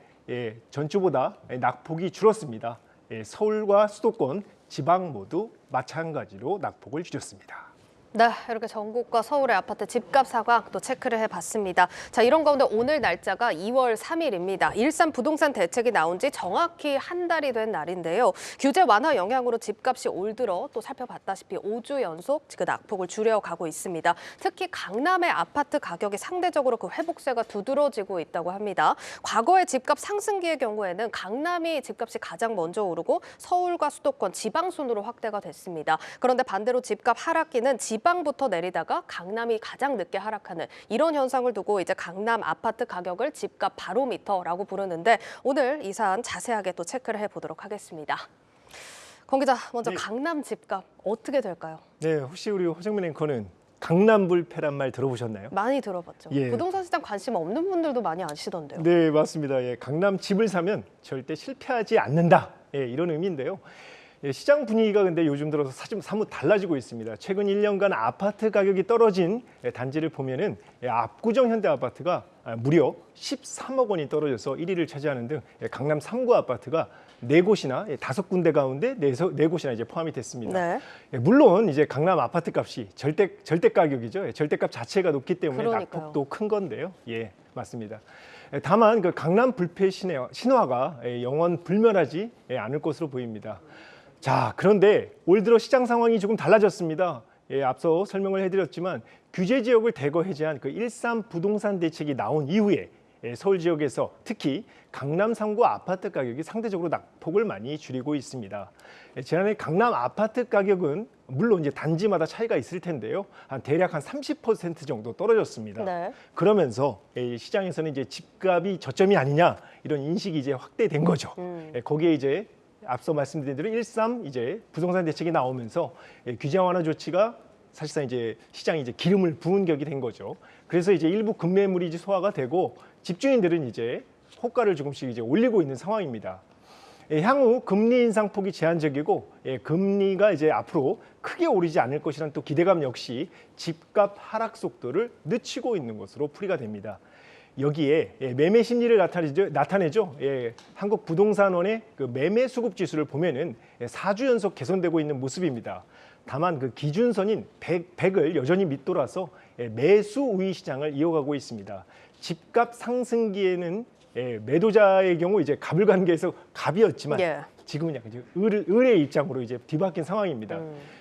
전주보다 낙폭이 줄었습니다. 서울과 수도권, 지방 모두 마찬가지로 낙폭을 줄였습니다. 네, 이렇게 전국과 서울의 아파트 집값 상황 또 체크를 해봤습니다. 자, 이런 가운데 오늘 날짜가 2월 3일입니다. 일산 부동산 대책이 나온 지 정확히 한 달이 된 날인데요. 규제 완화 영향으로 집값이 올 들어 또 살펴봤다시피 5주 연속 그 낙폭을 줄여가고 있습니다. 특히 강남의 아파트 가격이 상대적으로 그 회복세가 두드러지고 있다고 합니다. 과거의 집값 상승기의 경우에는 강남이 집값이 가장 먼저 오르고 서울과 수도권, 지방 순으로 확대가 됐습니다. 그런데 반대로 집값 하락기는 지방부터 내리다가 강남이 가장 늦게 하락하는 이런 현상을 두고 이제 강남 아파트 가격을 집값 바로미터라고 부르는데 오늘 이 사안 자세하게 또 체크를 해보도록 하겠습니다. 권 기자, 먼저 네. 강남 집값 어떻게 될까요? 네, 혹시 우리 허정민 앵커는 강남불패란 말 들어보셨나요? 많이 들어봤죠. 예. 부동산 시장 관심 없는 분들도 많이 아시던데요. 네, 맞습니다. 강남 집을 사면 절대 실패하지 않는다. 이런 의미인데요. 시장 분위기가 근데 요즘 들어서 사뭇 달라지고 있습니다. 최근 1년간 아파트 가격이 떨어진 단지를 보면은 압구정 현대아파트가 무려 13억 원이 떨어져서 1위를 차지하는 등 강남 3구 아파트가 4곳이나 5군데 가운데 4곳이나 이제 포함이 됐습니다. 네. 물론 이제 강남 아파트 값이 절대 가격이죠. 절대값 자체가 높기 때문에 그러니까요. 낙폭도 큰 건데요. 맞습니다. 다만 그 강남 불패 신화가 영원 불멸하지 않을 것으로 보입니다. 자, 그런데 올 들어 시장 상황이 조금 달라졌습니다. 앞서 설명을 해드렸지만 규제 지역을 대거 해제한 그 1.3 부동산 대책이 나온 이후에 서울 지역에서 특히 강남 3구 아파트 가격이 상대적으로 낙폭을 많이 줄이고 있습니다. 지난해 강남 아파트 가격은 물론 이제 단지마다 차이가 있을 텐데요. 대략 한 30% 정도 떨어졌습니다. 네. 그러면서 시장에서는 이제 집값이 저점이 아니냐 이런 인식이 이제 확대된 거죠. 거기에 이제 앞서 말씀드린 대로 1.3 이제 부동산 대책이 나오면서 규제 완화 조치가 사실상 이제 시장이 이제 기름을 부은 격이 된 거죠. 그래서 이제 일부 급매물이 이제 소화가 되고 집주인들은 이제 호가를 조금씩 이제 올리고 있는 상황입니다. 향후 금리 인상 폭이 제한적이고 금리가 이제 앞으로 크게 오르지 않을 것이라는 또 기대감 역시 집값 하락 속도를 늦추고 있는 것으로 풀이가 됩니다. 여기에 매매 심리를 나타내죠. 한국부동산원의 그 매매 수급 지수를 보면은 4주 연속 개선되고 있는 모습입니다. 다만 그 기준선인 100을 여전히 밑돌아서 매수 우위 시장을 이어가고 있습니다. 집값 상승기에는 매도자의 경우 이제 가불관계에서 갑이었지만 지금은 약간 이제 을의 입장으로 이제 뒤바뀐 상황입니다.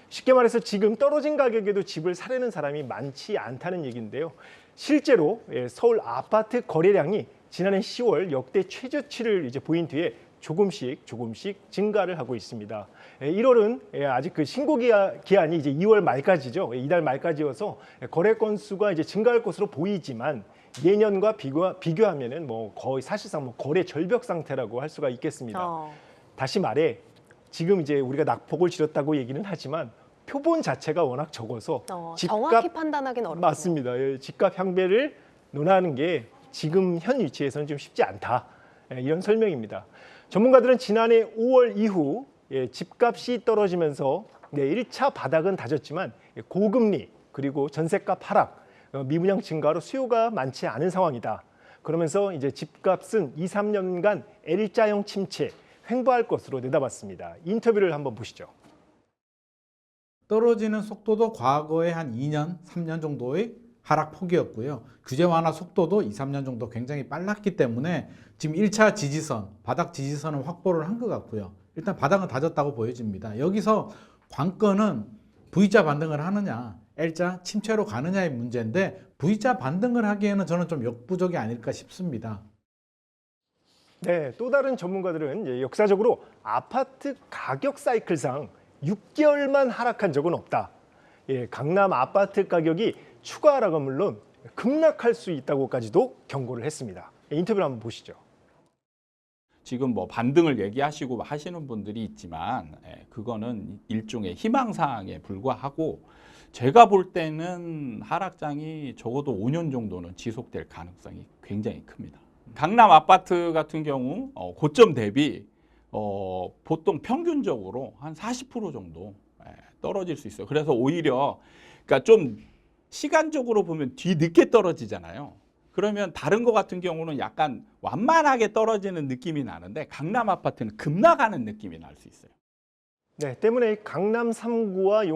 쉽게 말해서 지금 떨어진 가격에도 집을 사려는 사람이 많지 않다는 얘기인데요. 실제로 서울 아파트 거래량이 지난해 10월 역대 최저치를 이제 보인 뒤에 조금씩 증가를 하고 있습니다. 1월은 아직 그 신고 기한이 이제 2월 말까지죠. 이달 말까지여서 거래 건수가 이제 증가할 것으로 보이지만 예년과 비교하면은 뭐 거의 사실상 뭐 거래 절벽 상태라고 할 수가 있겠습니다. 다시 말해 지금 이제 우리가 낙폭을 줄였다고 얘기는 하지만 표본 자체가 워낙 적어서 정확히 판단하기는 어렵네요. 맞습니다. 집값 향배를 논하는 게 지금 현 위치에서는 좀 쉽지 않다. 이런 설명입니다. 전문가들은 지난해 5월 이후 집값이 떨어지면서 1차 바닥은 다졌지만 고금리 그리고 전세값 하락, 미분양 증가로 수요가 많지 않은 상황이다. 그러면서 이제 집값은 2, 3년간 L자형 침체, 횡보할 것으로 내다봤습니다. 인터뷰를 한번 보시죠. 떨어지는 속도도 과거에 한 2년, 3년 정도의 하락폭이었고요. 규제 완화 속도도 2, 3년 정도 굉장히 빨랐기 때문에 지금 1차 지지선, 바닥 지지선을 확보를 한 것 같고요. 일단 바닥은 다졌다고 보여집니다. 여기서 관건은 V자 반등을 하느냐, L자 침체로 가느냐의 문제인데 V자 반등을 하기에는 저는 좀 역부족이 아닐까 싶습니다. 네, 또 다른 전문가들은 역사적으로 아파트 가격 사이클상 6개월만 하락한 적은 없다. 강남 아파트 가격이 추가 하락은 물론 급락할 수 있다고까지도 경고를 했습니다. 인터뷰를 한번 보시죠. 지금 뭐 반등을 얘기하시고 하시는 분들이 있지만 그거는 일종의 희망사항에 불과하고 제가 볼 때는 하락장이 적어도 5년 정도는 지속될 가능성이 굉장히 큽니다. 강남 아파트 같은 경우 고점 대비 보통 평균적으로 한 40% 정도 떨어질 수 있어요. 그래서 오히려 그러니까 좀 시간적으로 보면 뒤늦게 떨어지잖아요. 그러면 다른 거 같은 경우는 약간 완만하게 떨어지는 느낌이 나는데 강남 아파트는 급락하는 느낌이 날 수 있어요. 네, 때문에 강남 3구와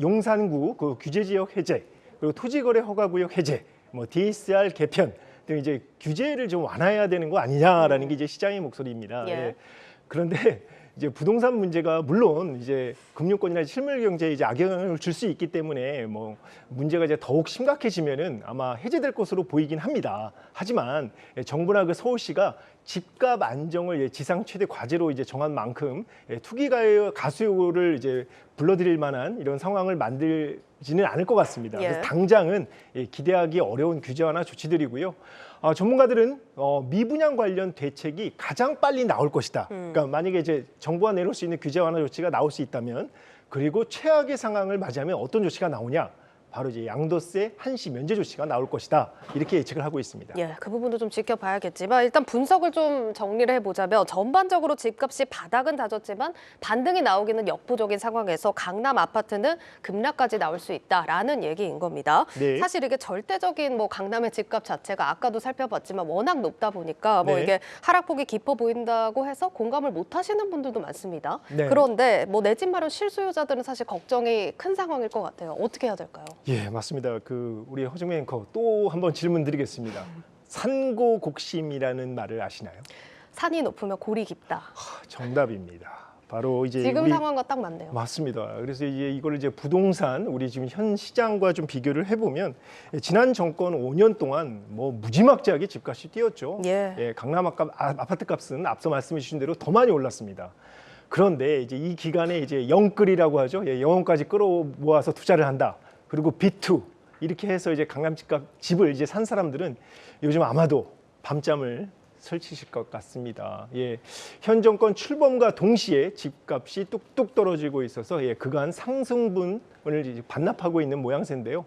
용산구 그 규제 지역 해제, 그리고 토지거래 허가구역 해제, 뭐 DSR 개편 등 이제 규제를 좀 완화해야 되는 거 아니냐라는 게 이제 시장의 목소리입니다. 그런데 이제 부동산 문제가 물론 이제 금융권이나 실물 경제에 이제 악영향을 줄 수 있기 때문에 뭐 문제가 이제 더욱 심각해지면은 아마 해제될 것으로 보이긴 합니다. 하지만 정부나 그 서울시가 집값 안정을 지상 최대 과제로 이제 정한 만큼 투기가의 가수요를 이제 불러들일 만한 이런 상황을 만들지는 않을 것 같습니다. 그래서 당장은 기대하기 어려운 규제 완화 조치들이고요. 전문가들은 미분양 관련 대책이 가장 빨리 나올 것이다. 그러니까 만약에 이제 정부가 내놓을 수 있는 규제 완화 조치가 나올 수 있다면, 그리고 최악의 상황을 맞이하면 어떤 조치가 나오냐? 바로 이제 양도세 한시 면제 조치가 나올 것이다. 이렇게 예측을 하고 있습니다. 그 부분도 좀 지켜봐야겠지만 일단 분석을 좀 정리를 해보자면 전반적으로 집값이 바닥은 다졌지만 반등이 나오기는 역부족인 상황에서 강남 아파트는 급락까지 나올 수 있다라는 얘기인 겁니다. 사실 이게 절대적인 뭐 강남의 집값 자체가 아까도 살펴봤지만 워낙 높다 보니까 뭐 이게 하락폭이 깊어 보인다고 해서 공감을 못 하시는 분들도 많습니다. 그런데 뭐 내 집 마련 실수요자들은 사실 걱정이 큰 상황일 것 같아요. 어떻게 해야 될까요? 예, 맞습니다. 우리 허정민 앵커 또 한번 질문 드리겠습니다. 산고곡심이라는 말을 아시나요? 산이 높으면 골이 깊다. 정답입니다. 바로 이제 지금 우리 상황과 딱 맞네요. 맞습니다. 그래서 이걸 이제 부동산 우리 지금 현 시장과 좀 비교를 해보면 지난 정권 5년 동안 뭐 무지막지하게 집값이 뛰었죠. 예. 강남 아파트 값은 앞서 말씀해 주신 대로 더 많이 올랐습니다. 그런데 이제 이 기간에 이제 영끌이라고 하죠. 영혼까지 끌어모아서 투자를 한다. 그리고 B2 이렇게 해서 이제 강남 집을 이제 산 사람들은 요즘 아마도 밤잠을 설치실 것 같습니다. 현 정권 출범과 동시에 집값이 뚝뚝 떨어지고 있어서 그간 상승분을 이제 반납하고 있는 모양새인데요.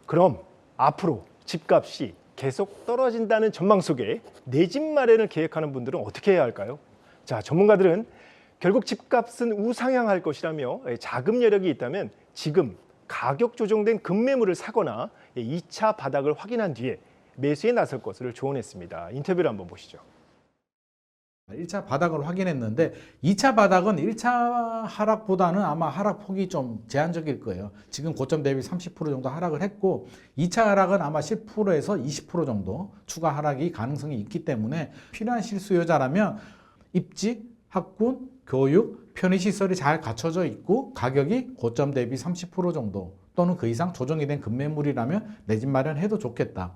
그럼 앞으로 집값이 계속 떨어진다는 전망 속에 내 집 마련을 계획하는 분들은 어떻게 해야 할까요? 자, 전문가들은 결국 집값은 우상향할 것이라며 자금 여력이 있다면 지금 가격 조정된 급매물을 사거나 2차 바닥을 확인한 뒤에 매수에 나설 것을 조언했습니다. 인터뷰를 한번 보시죠. 1차 바닥을 확인했는데 2차 바닥은 1차 하락보다는 아마 하락폭이 좀 제한적일 거예요. 지금 고점 대비 30% 정도 하락을 했고 2차 하락은 아마 10%에서 20% 정도 추가 하락이 가능성이 있기 때문에 필요한 실수요자라면 입지, 학군, 교육, 편의시설이 잘 갖춰져 있고 가격이 고점 대비 30% 정도 또는 그 이상 조정이 된 급매물이라면 내 집 마련해도 좋겠다.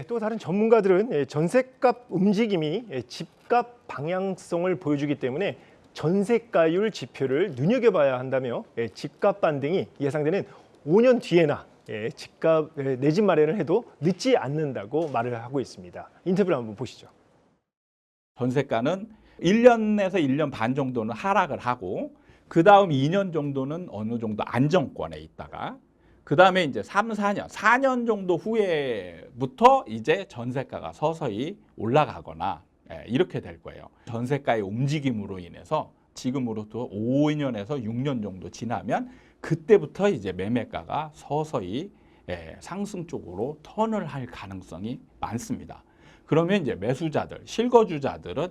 또 다른 전문가들은 전세값 움직임이 집값 방향성을 보여주기 때문에 전세가율 지표를 눈여겨봐야 한다며 집값 반등이 예상되는 5년 뒤에나 내 집 마련을 해도 늦지 않는다고 말을 하고 있습니다. 인터뷰를 한번 보시죠. 전세가는 1년에서 1년 반 정도는 하락을 하고 그 다음 2년 정도는 어느 정도 안정권에 있다가 그 다음에 이제 4년 정도 후에부터 이제 전세가가 서서히 올라가거나 이렇게 될 거예요. 전세가의 움직임으로 인해서 지금으로부터 5년에서 6년 정도 지나면 그때부터 이제 매매가가 서서히 상승 쪽으로 턴을 할 가능성이 많습니다. 그러면 이제 매수자들, 실거주자들은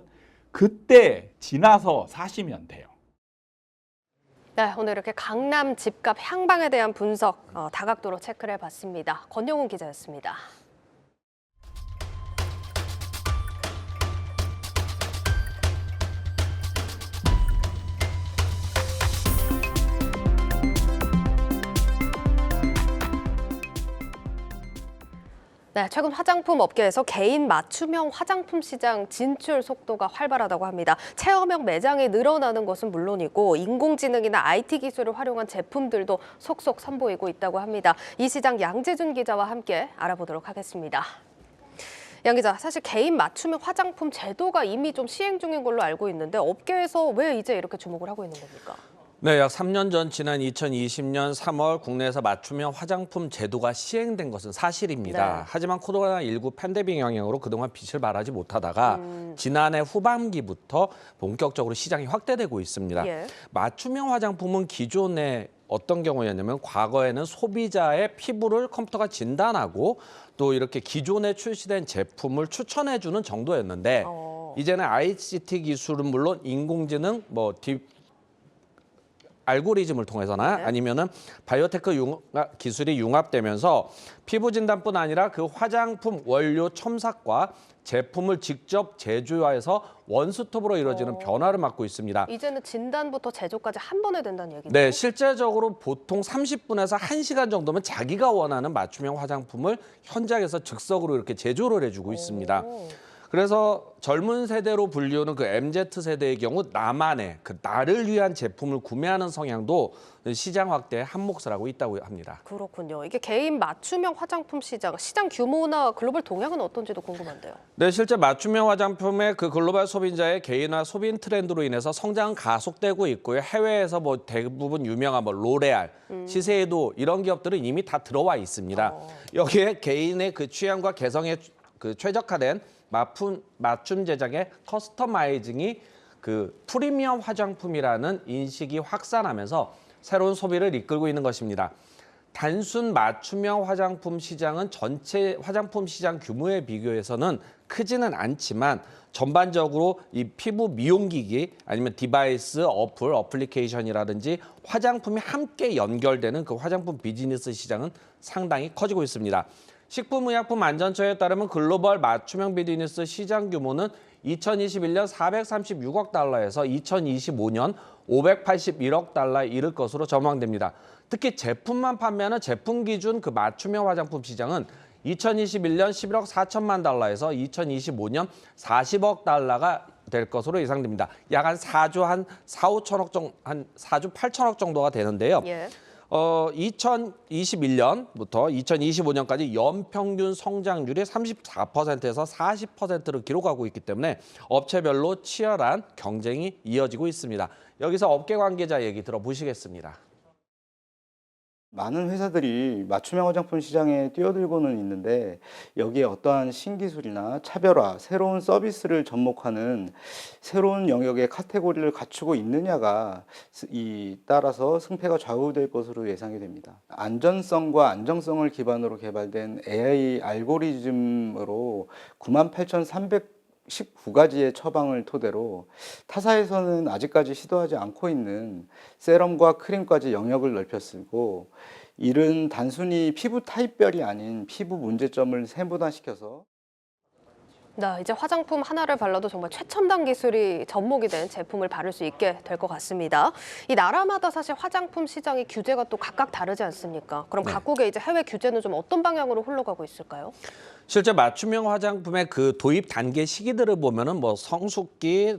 그때 지나서 사시면 돼요. 네, 오늘 이렇게 강남 집값 향방에 대한 분석 다각도로 체크를 해봤습니다. 권영훈 기자였습니다. 네, 최근 화장품 업계에서 개인 맞춤형 화장품 시장 진출 속도가 활발하다고 합니다. 체험형 매장이 늘어나는 것은 물론이고 인공지능이나 IT 기술을 활용한 제품들도 속속 선보이고 있다고 합니다. 이 시장 양재준 기자와 함께 알아보도록 하겠습니다. 양 기자, 사실 개인 맞춤형 화장품 제도가 이미 좀 시행 중인 걸로 알고 있는데 업계에서 왜 이제 이렇게 주목을 하고 있는 겁니까? 네, 약 3년 전 지난 2020년 3월 국내에서 맞춤형 화장품 제도가 시행된 것은 사실입니다. 네. 하지만 코로나19 팬데믹 영향으로 그동안 빛을 발하지 못하다가 지난해 후반기부터 본격적으로 시장이 확대되고 있습니다. 예. 맞춤형 화장품은 기존에 어떤 경우였냐면 과거에는 소비자의 피부를 컴퓨터가 진단하고 또 이렇게 기존에 출시된 제품을 추천해주는 정도였는데 이제는 ICT 기술은 물론 인공지능, 알고리즘을 통해서나 아니면은 바이오테크 기술이 융합되면서 피부 진단뿐 아니라 그 화장품 원료 첨삭과 제품을 직접 제조해서 원스톱으로 이루어지는 변화를 맞고 있습니다. 이제는 진단부터 제조까지 한 번에 된다는 얘기죠? 네, 실제적으로 보통 30분에서 1시간 정도면 자기가 원하는 맞춤형 화장품을 현장에서 즉석으로 이렇게 제조를 해주고 있습니다. 그래서 젊은 세대로 불리우는 그 MZ세대의 경우 나만의 나를 위한 제품을 구매하는 성향도 시장 확대에 한 몫을 하고 있다고 합니다. 그렇군요. 이게 개인 맞춤형 화장품 시장 규모나 글로벌 동향은 어떤지도 궁금한데요. 네, 실제 맞춤형 화장품의 그 글로벌 소비자의 개인화 소비 트렌드로 인해서 성장은 가속되고 있고요. 해외에서 대부분 유명한 로레알, 시세이도 이런 기업들은 이미 다 들어와 있습니다. 여기에 개인의 그 취향과 개성에 최적화된 맞춤 제작의 커스터마이징이 그 프리미엄 화장품이라는 인식이 확산하면서 새로운 소비를 이끌고 있는 것입니다. 단순 맞춤형 화장품 시장은 전체 화장품 시장 규모에 비교해서는 크지는 않지만 전반적으로 이 피부 미용기기 아니면 디바이스, 어플리케이션이라든지 화장품이 함께 연결되는 그 화장품 비즈니스 시장은 상당히 커지고 있습니다. 식품의약품안전처에 따르면 글로벌 맞춤형 비즈니스 시장 규모는 2021년 436억 달러에서 2025년 581억 달러에 이를 것으로 전망됩니다. 특히 제품만 판매하는 제품 기준 그 맞춤형 화장품 시장은 2021년 11억 4천만 달러에서 2025년 40억 달러가 될 것으로 예상됩니다. 약 한 4조 한 4, 5천억 정도, 한 4조 8천억 정도가 되는데요. 예. 2021년부터 2025년까지 연평균 성장률이 34%에서 40%를 기록하고 있기 때문에 업체별로 치열한 경쟁이 이어지고 있습니다. 여기서 업계 관계자 얘기 들어보시겠습니다. 많은 회사들이 맞춤형 화장품 시장에 뛰어들고는 있는데 여기에 어떠한 신기술이나 차별화, 새로운 서비스를 접목하는 새로운 영역의 카테고리를 갖추고 있느냐가 따라서 승패가 좌우될 것으로 예상이 됩니다. 안전성과 안정성을 기반으로 개발된 AI 알고리즘으로 98,319가지의 처방을 토대로 타사에서는 아직까지 시도하지 않고 있는 세럼과 크림까지 영역을 넓혀 쓰고 이는 단순히 피부 타입별이 아닌 피부 문제점을 세분화시켜서 이제 화장품 하나를 발라도 정말 최첨단 기술이 접목이 된 제품을 바를 수 있게 될 것 같습니다. 이 나라마다 사실 화장품 시장의 규제가 또 각각 다르지 않습니까? 그럼 각국의 이제 해외 규제는 좀 어떤 방향으로 흘러가고 있을까요? 실제 맞춤형 화장품의 그 도입 단계 시기들을 보면은 뭐 도입기,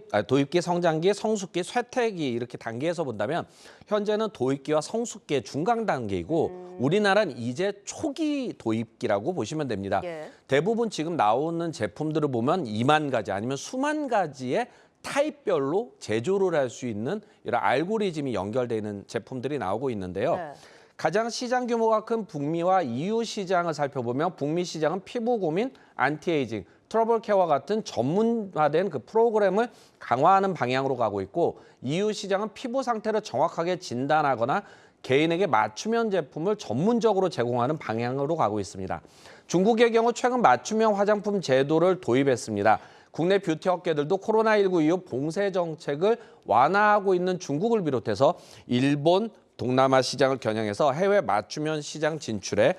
성장기, 성숙기, 쇠퇴기 이렇게 단계에서 본다면 현재는 도입기와 성숙기의 중간 단계이고 우리나라는 이제 초기 도입기라고 보시면 됩니다. 예. 대부분 지금 나오는 제품들을 보면 2만 가지 아니면 수만 가지의 타입별로 제조를 할 수 있는 이런 알고리즘이 연결되어 있는 제품들이 나오고 있는데요. 네. 가장 시장 규모가 큰 북미와 EU 시장을 살펴보면 북미 시장은 피부 고민, 안티에이징, 트러블 케어와 같은 전문화된 그 프로그램을 강화하는 방향으로 가고 있고 EU 시장은 피부 상태를 정확하게 진단하거나 개인에게 맞춤형 제품을 전문적으로 제공하는 방향으로 가고 있습니다. 중국의 경우 최근 맞춤형 화장품 제도를 도입했습니다. 국내 뷰티 업계들도 코로나19 이후 봉쇄 정책을 완화하고 있는 중국을 비롯해서 일본, 동남아 시장을 겨냥해서 해외 맞춤형 시장 진출에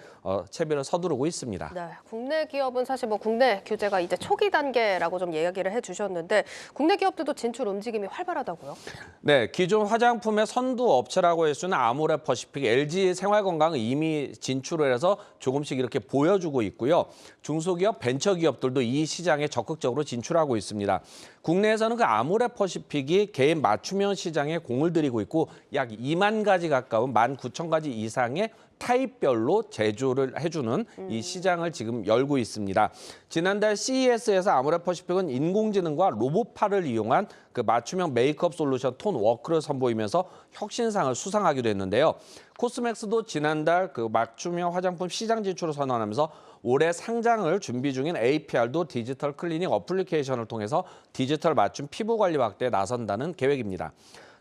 채비를 서두르고 있습니다. 네, 국내 기업은 사실 뭐 국내 규제가 이제 초기 단계라고 좀 이야기를 해주셨는데 국내 기업들도 진출 움직임이 활발하다고요? 네, 기존 화장품의 선두 업체라고 할 수 있는 아모레퍼시픽, LG 생활건강은 이미 진출을 해서 조금씩 이렇게 보여주고 있고요. 중소기업, 벤처기업들도 이 시장에 적극적으로 진출하고 있습니다. 국내에서는 그 아모레퍼시픽이 개인 맞춤형 시장에 공을 들이고 있고 약 2만 가지 가까운 19,000가지 이상의 타입별로 제조를 해주는 이 시장을 지금 열고 있습니다. 지난달 CES에서 아모레퍼시픽은 인공지능과 로봇팔을 이용한 그 맞춤형 메이크업 솔루션 톤워크를 선보이면서 혁신상을 수상하기도 했는데요. 코스맥스도 지난달 그 맞춤형 화장품 시장 진출을 선언하면서 올해 상장을 준비 중인 APR도 디지털 클리닝 어플리케이션을 통해서 디지털 맞춤 피부 관리 확대에 나선다는 계획입니다.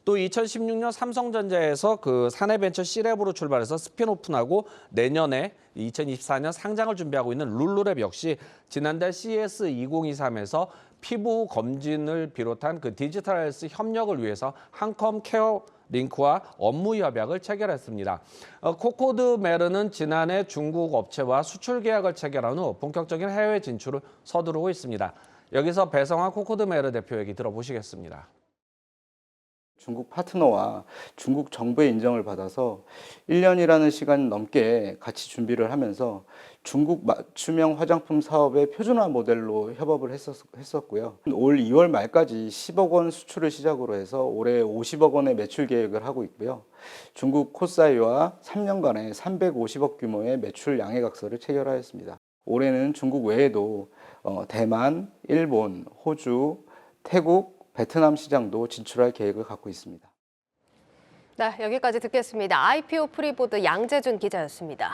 또 2016년 삼성전자에서 그 사내벤처 C랩으로 출발해서 스핀오픈하고 내년에 2024년 상장을 준비하고 있는 룰루랩 역시 지난달 CES 2023에서 피부 검진을 비롯한 그 디지털 헬스 협력을 위해서 한컴 케어 링크와 업무 협약을 체결했습니다. 코코드 메르는 지난해 중국 업체와 수출 계약을 체결한 후 본격적인 해외 진출을 서두르고 있습니다. 여기서 배성환 코코드 메르 대표 얘기 들어보시겠습니다. 중국 파트너와 중국 정부의 인정을 받아서 1년이라는 시간 넘게 같이 준비를 하면서 중국 맞춤형 화장품 사업의 표준화 모델로 협업을 했었고요. 올 2월 말까지 10억 원 수출을 시작으로 해서 올해 50억 원의 매출 계획을 하고 있고요. 중국 코사이와 3년간의 350억 규모의 매출 양해각서를 체결하였습니다. 올해는 중국 외에도 대만, 일본, 호주, 태국, 베트남 시장도 진출할 계획을 갖고 있습니다. 네, 여기까지 듣겠습니다. IPO 프리보드 양재준 기자였습니다.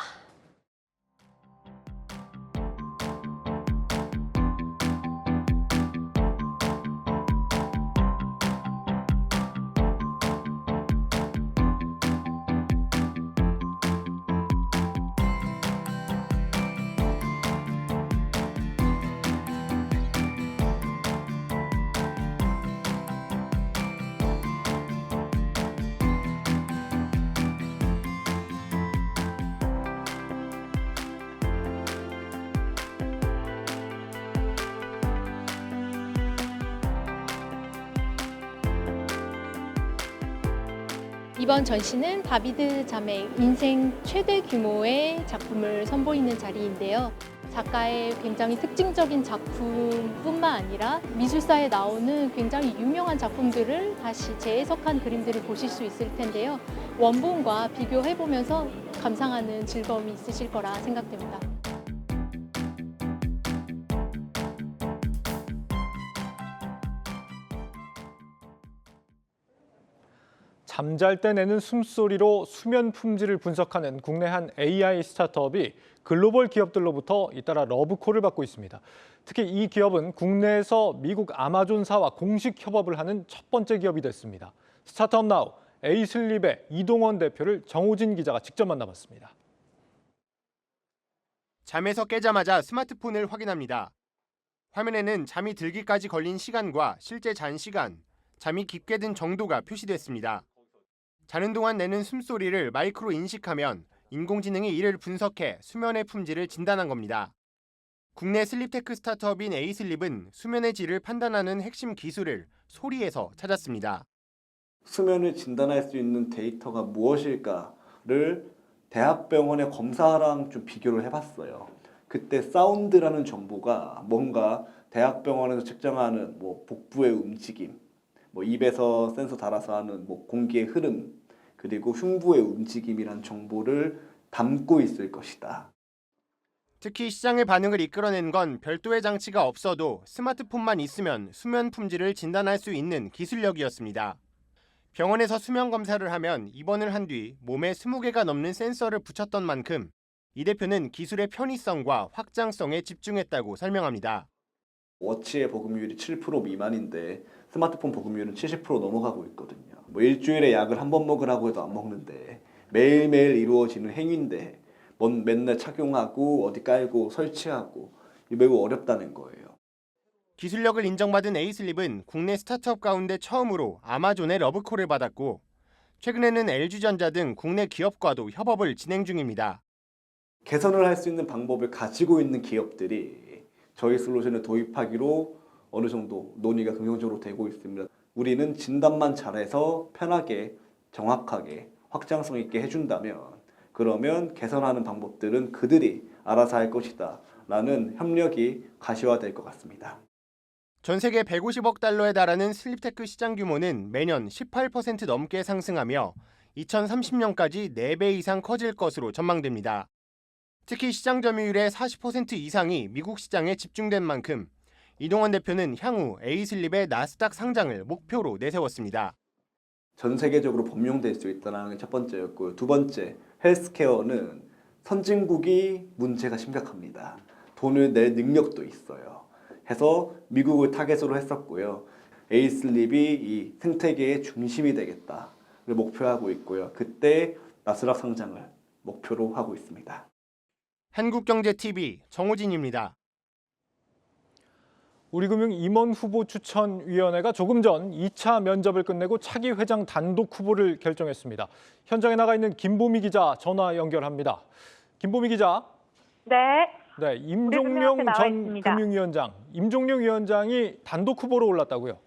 이번 전시는 다비드 자매 인생 최대 규모의 작품을 선보이는 자리인데요. 작가의 굉장히 특징적인 작품뿐만 아니라 미술사에 나오는 굉장히 유명한 작품들을 다시 재해석한 그림들을 보실 수 있을 텐데요. 원본과 비교해보면서 감상하는 즐거움이 있으실 거라 생각됩니다. 잠잘 때 내는 숨소리로 수면 품질을 분석하는 국내 한 AI 스타트업이 글로벌 기업들로부터 잇따라 러브콜을 받고 있습니다. 특히 이 기업은 국내에서 미국 아마존사와 공식 협업을 하는 첫 번째 기업이 됐습니다. 스타트업 나우 에이슬립의 이동원 대표를 정호진 기자가 직접 만나봤습니다. 잠에서 깨자마자 스마트폰을 확인합니다. 화면에는 잠이 들기까지 걸린 시간과 실제 잔 시간, 잠이 깊게 든 정도가 표시됐습니다. 자는 동안 내는 숨소리를 마이크로 인식하면 인공지능이 이를 분석해 수면의 품질을 진단한 겁니다. 국내 슬립테크 스타트업인 에이슬립은 수면의 질을 판단하는 핵심 기술을 소리에서 찾았습니다. 수면을 진단할 수 있는 데이터가 무엇일까를 대학병원의 검사랑 좀 비교를 해봤어요. 그때 사운드라는 정보가 뭔가 대학병원에서 측정하는 복부의 움직임, 입에서 센서 달아서 하는 공기의 흐름, 그리고 흉부의 움직임이란 정보를 담고 있을 것이다. 특히 시장의 반응을 이끌어낸 건 별도의 장치가 없어도 스마트폰만 있으면 수면 품질을 진단할 수 있는 기술력이었습니다. 병원에서 수면 검사를 하면 입원을 한 뒤 몸에 20개가 넘는 센서를 붙였던 만큼 이 대표는 기술의 편의성과 확장성에 집중했다고 설명합니다. 워치의 복음률이 7% 미만인데 스마트폰 복음률은 70% 넘어가고 있거든요. 일주일에 약을 한 번 먹으라고 해도 안 먹는데 매일매일 이루어지는 행위인데 맨날 착용하고 어디 깔고 설치하고 매우 어렵다는 거예요. 기술력을 인정받은 에이슬립은 국내 스타트업 가운데 처음으로 아마존의 러브콜을 받았고 최근에는 LG전자 등 국내 기업과도 협업을 진행 중입니다. 개선을 할 수 있는 방법을 가지고 있는 기업들이 저희 솔루션을 도입하기로 어느 정도 논의가 긍정적으로 되고 있습니다. 우리는 진단만 잘해서 편하게, 정확하게, 확장성 있게 해준다면 그러면 개선하는 방법들은 그들이 알아서 할 것이다 라는 협력이 가시화될 것 같습니다. 전 세계 150억 달러에 달하는 슬립테크 시장 규모는 매년 18% 넘게 상승하며 2030년까지 4배 이상 커질 것으로 전망됩니다. 특히 시장 점유율의 40% 이상이 미국 시장에 집중된 만큼 이동원 대표는 향후 에이슬립의 나스닥 상장을 목표로 내세웠습니다. 전 세계적으로 범용될 수 있다는 게 첫 번째였고요. 두 번째, 헬스케어는 선진국이 문제가 심각합니다. 돈을 낼 능력도 있어요. 해서 미국을 타겟으로 했었고요. 에이슬립이 이 생태계의 중심이 되겠다를 목표하고 있고요. 그때 나스닥 상장을 목표로 하고 있습니다. 한국경제TV 정호진입니다. 우리금융 임원 후보 추천위원회가 조금 전 2차 면접을 끝내고 차기 회장 단독 후보를 결정했습니다. 현장에 나가 있는 김보미 기자 전화 연결합니다. 김보미 기자. 네. 임종룡 전 금융위원장, 임종룡 위원장이 단독 후보로 올랐다고요?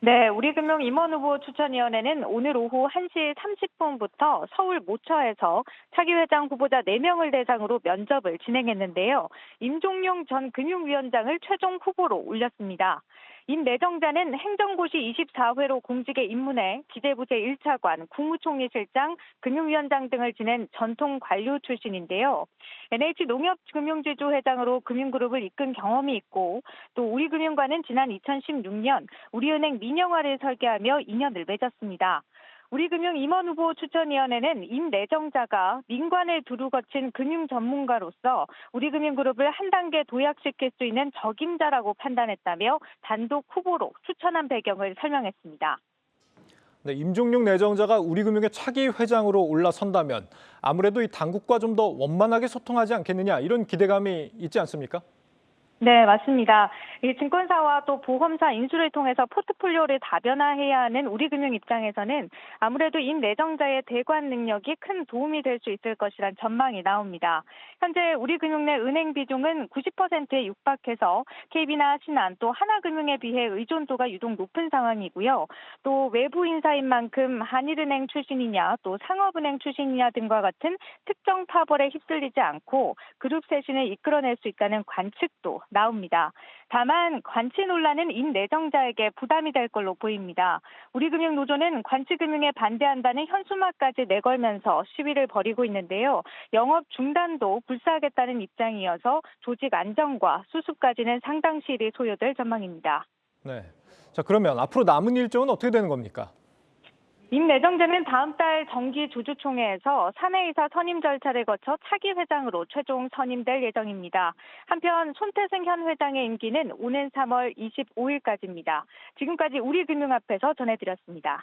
네, 우리금융 임원후보 추천위원회는 오늘 오후 1시 30분부터 서울 모처에서 차기 회장 후보자 4명을 대상으로 면접을 진행했는데요. 임종룡 전 금융위원장을 최종 후보로 올렸습니다. 임 내정자는 행정고시 24회로 공직에 입문해 기재부세 1차관, 국무총리실장, 금융위원장 등을 지낸 전통 관료 출신인데요. NH농협금융지주 회장으로 금융그룹을 이끈 경험이 있고 또 우리금융과는 지난 2016년 우리은행 민영화를 설계하며 인연을 맺었습니다. 우리금융 임원후보 추천위원회는 임 내정자가 민관을 두루 거친 금융 전문가로서 우리금융그룹을 한 단계 도약시킬 수 있는 적임자라고 판단했다며 단독 후보로 추천한 배경을 설명했습니다. 네, 임종룡 내정자가 우리금융의 차기 회장으로 올라선다면 아무래도 이 당국과 좀 더 원만하게 소통하지 않겠느냐 이런 기대감이 있지 않습니까? 네, 맞습니다. 이 증권사와 또 보험사 인수를 통해서 포트폴리오를 다변화해야 하는 우리금융 입장에서는 아무래도 임내정자의 대관 능력이 큰 도움이 될 수 있을 것이란 전망이 나옵니다. 현재 우리금융 내 은행 비중은 90%에 육박해서 KB나 신한 또 하나금융에 비해 의존도가 유독 높은 상황이고요. 또 외부 인사인 만큼 한일은행 출신이냐 또 상업은행 출신이냐 등과 같은 특정 파벌에 휩쓸리지 않고 그룹 쇄신을 이끌어낼 수 있다는 관측도 나옵니다. 다만 관치 논란은 임내정자에게 부담이 될 걸로 보입니다. 우리금융노조는 관치금융에 반대한다는 현수막까지 내걸면서 시위를 벌이고 있는데요. 영업 중단도 불사하겠다는 입장이어서 조직 안정과 수습까지는 상당 시일이 소요될 전망입니다. 네. 자, 그러면 앞으로 남은 일정은 어떻게 되는 겁니까? 임내정자는 다음 달 정기주주총회에서 사내이사 선임 절차를 거쳐 차기 회장으로 최종 선임될 예정입니다. 한편 손태승 현 회장의 임기는 오는 3월 25일까지입니다. 지금까지 우리금융앞에서 전해드렸습니다.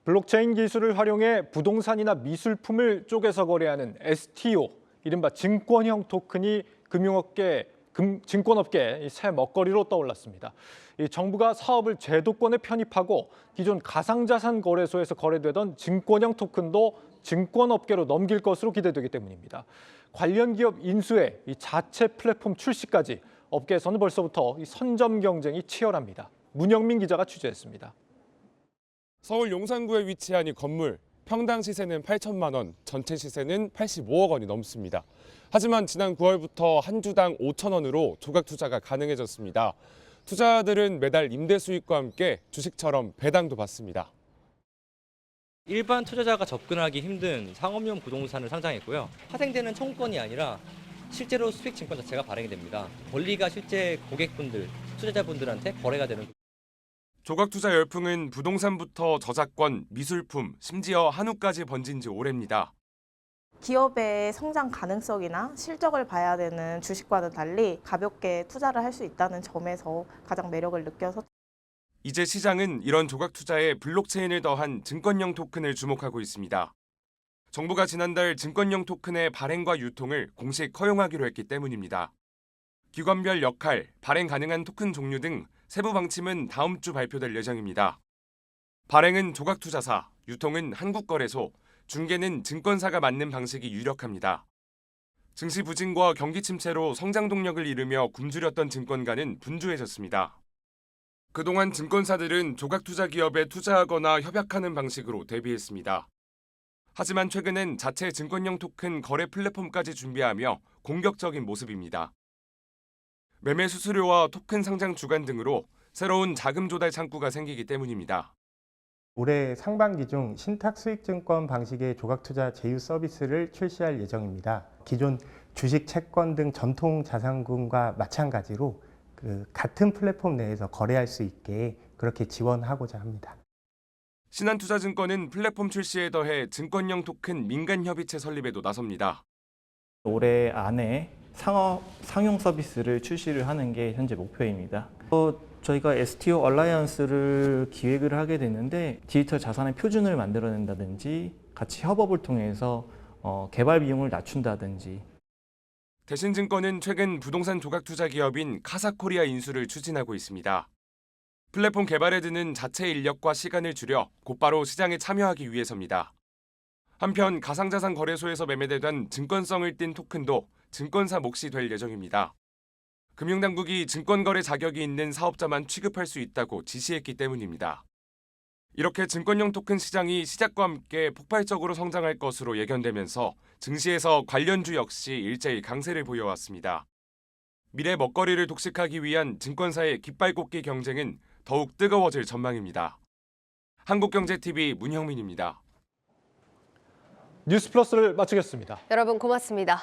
블록체인 기술을 활용해 부동산이나 미술품을 쪼개서 거래하는 STO, 이른바 증권형 토큰이 증권업계의 새 먹거리로 떠올랐습니다. 정부가 사업을 제도권에 편입하고 기존 가상자산 거래소에서 거래되던 증권형 토큰도 증권업계로 넘길 것으로 기대되기 때문입니다. 관련 기업 인수에 자체 플랫폼 출시까지 업계에서는 벌써부터 선점 경쟁이 치열합니다. 문영민 기자가 취재했습니다. 서울 용산구에 위치한 이 건물, 평당 시세는 8천만 원, 전체 시세는 85억 원이 넘습니다. 하지만 지난 9월부터 한 주당 5천 원으로 조각 투자가 가능해졌습니다. 투자자들은 매달 임대 수익과 함께 주식처럼 배당도 받습니다. 일반 투자자가 접근하기 힘든 상업용 부동산을 상장했고요. 파생되는 청구권이 아니라 실제로 수익 증권 자체가 발행이 됩니다. 권리가 실제 고객분들, 투자자분들한테 거래가 되는. 조각 투자 열풍은 부동산부터 저작권, 미술품, 심지어 한우까지 번진 지 오래입니다. 기업의 성장 가능성이나 실적을 봐야 되는 주식과는 달리 가볍게 투자를 할 수 있다는 점에서 가장 매력을 느껴서. 이제 시장은 이런 조각 투자에 블록체인을 더한 증권형 토큰을 주목하고 있습니다. 정부가 지난달 증권형 토큰의 발행과 유통을 공식 허용하기로 했기 때문입니다. 기관별 역할, 발행 가능한 토큰 종류 등 세부 방침은 다음 주 발표될 예정입니다. 발행은 조각 투자사, 유통은 한국거래소, 중개는 증권사가 맡는 방식이 유력합니다. 증시 부진과 경기 침체로 성장 동력을 잃으며 굶주렸던 증권가는 분주해졌습니다. 그동안 증권사들은 조각 투자 기업에 투자하거나 협약하는 방식으로 대비했습니다. 하지만 최근엔 자체 증권형 토큰 거래 플랫폼까지 준비하며 공격적인 모습입니다. 매매 수수료와 토큰 상장 주간 등으로 새로운 자금 조달 창구가 생기기 때문입니다. 올해 상반기 중 신탁수익증권 방식의 조각투자 제휴 서비스를 출시할 예정입니다. 기존 주식, 채권 등 전통 자산군과 마찬가지로 같은 플랫폼 내에서 거래할 수 있게 그렇게 지원하고자 합니다. 신한투자증권은 플랫폼 출시에 더해 증권형 토큰 민간협의체 설립에도 나섭니다. 올해 안에 상용 서비스를 출시를 하는 게 현재 목표입니다. 저희가 STO 얼라이언스를 기획을 하게 됐는데 디지털 자산의 표준을 만들어낸다든지 같이 협업을 통해서 개발 비용을 낮춘다든지. 대신증권은 최근 부동산 조각 투자 기업인 카사코리아 인수를 추진하고 있습니다. 플랫폼 개발에 드는 자체 인력과 시간을 줄여 곧바로 시장에 참여하기 위해서입니다. 한편 가상자산 거래소에서 매매되던 증권성을 띤 토큰도 증권사 몫이 될 예정입니다. 금융당국이 증권거래 자격이 있는 사업자만 취급할 수 있다고 지시했기 때문입니다. 이렇게 증권형 토큰 시장이 시작과 함께 폭발적으로 성장할 것으로 예견되면서 증시에서 관련주 역시 일제히 강세를 보여왔습니다. 미래 먹거리를 독식하기 위한 증권사의 깃발꽂기 경쟁은 더욱 뜨거워질 전망입니다. 한국경제TV 문형민입니다. 뉴스플러스를 마치겠습니다. 여러분 고맙습니다.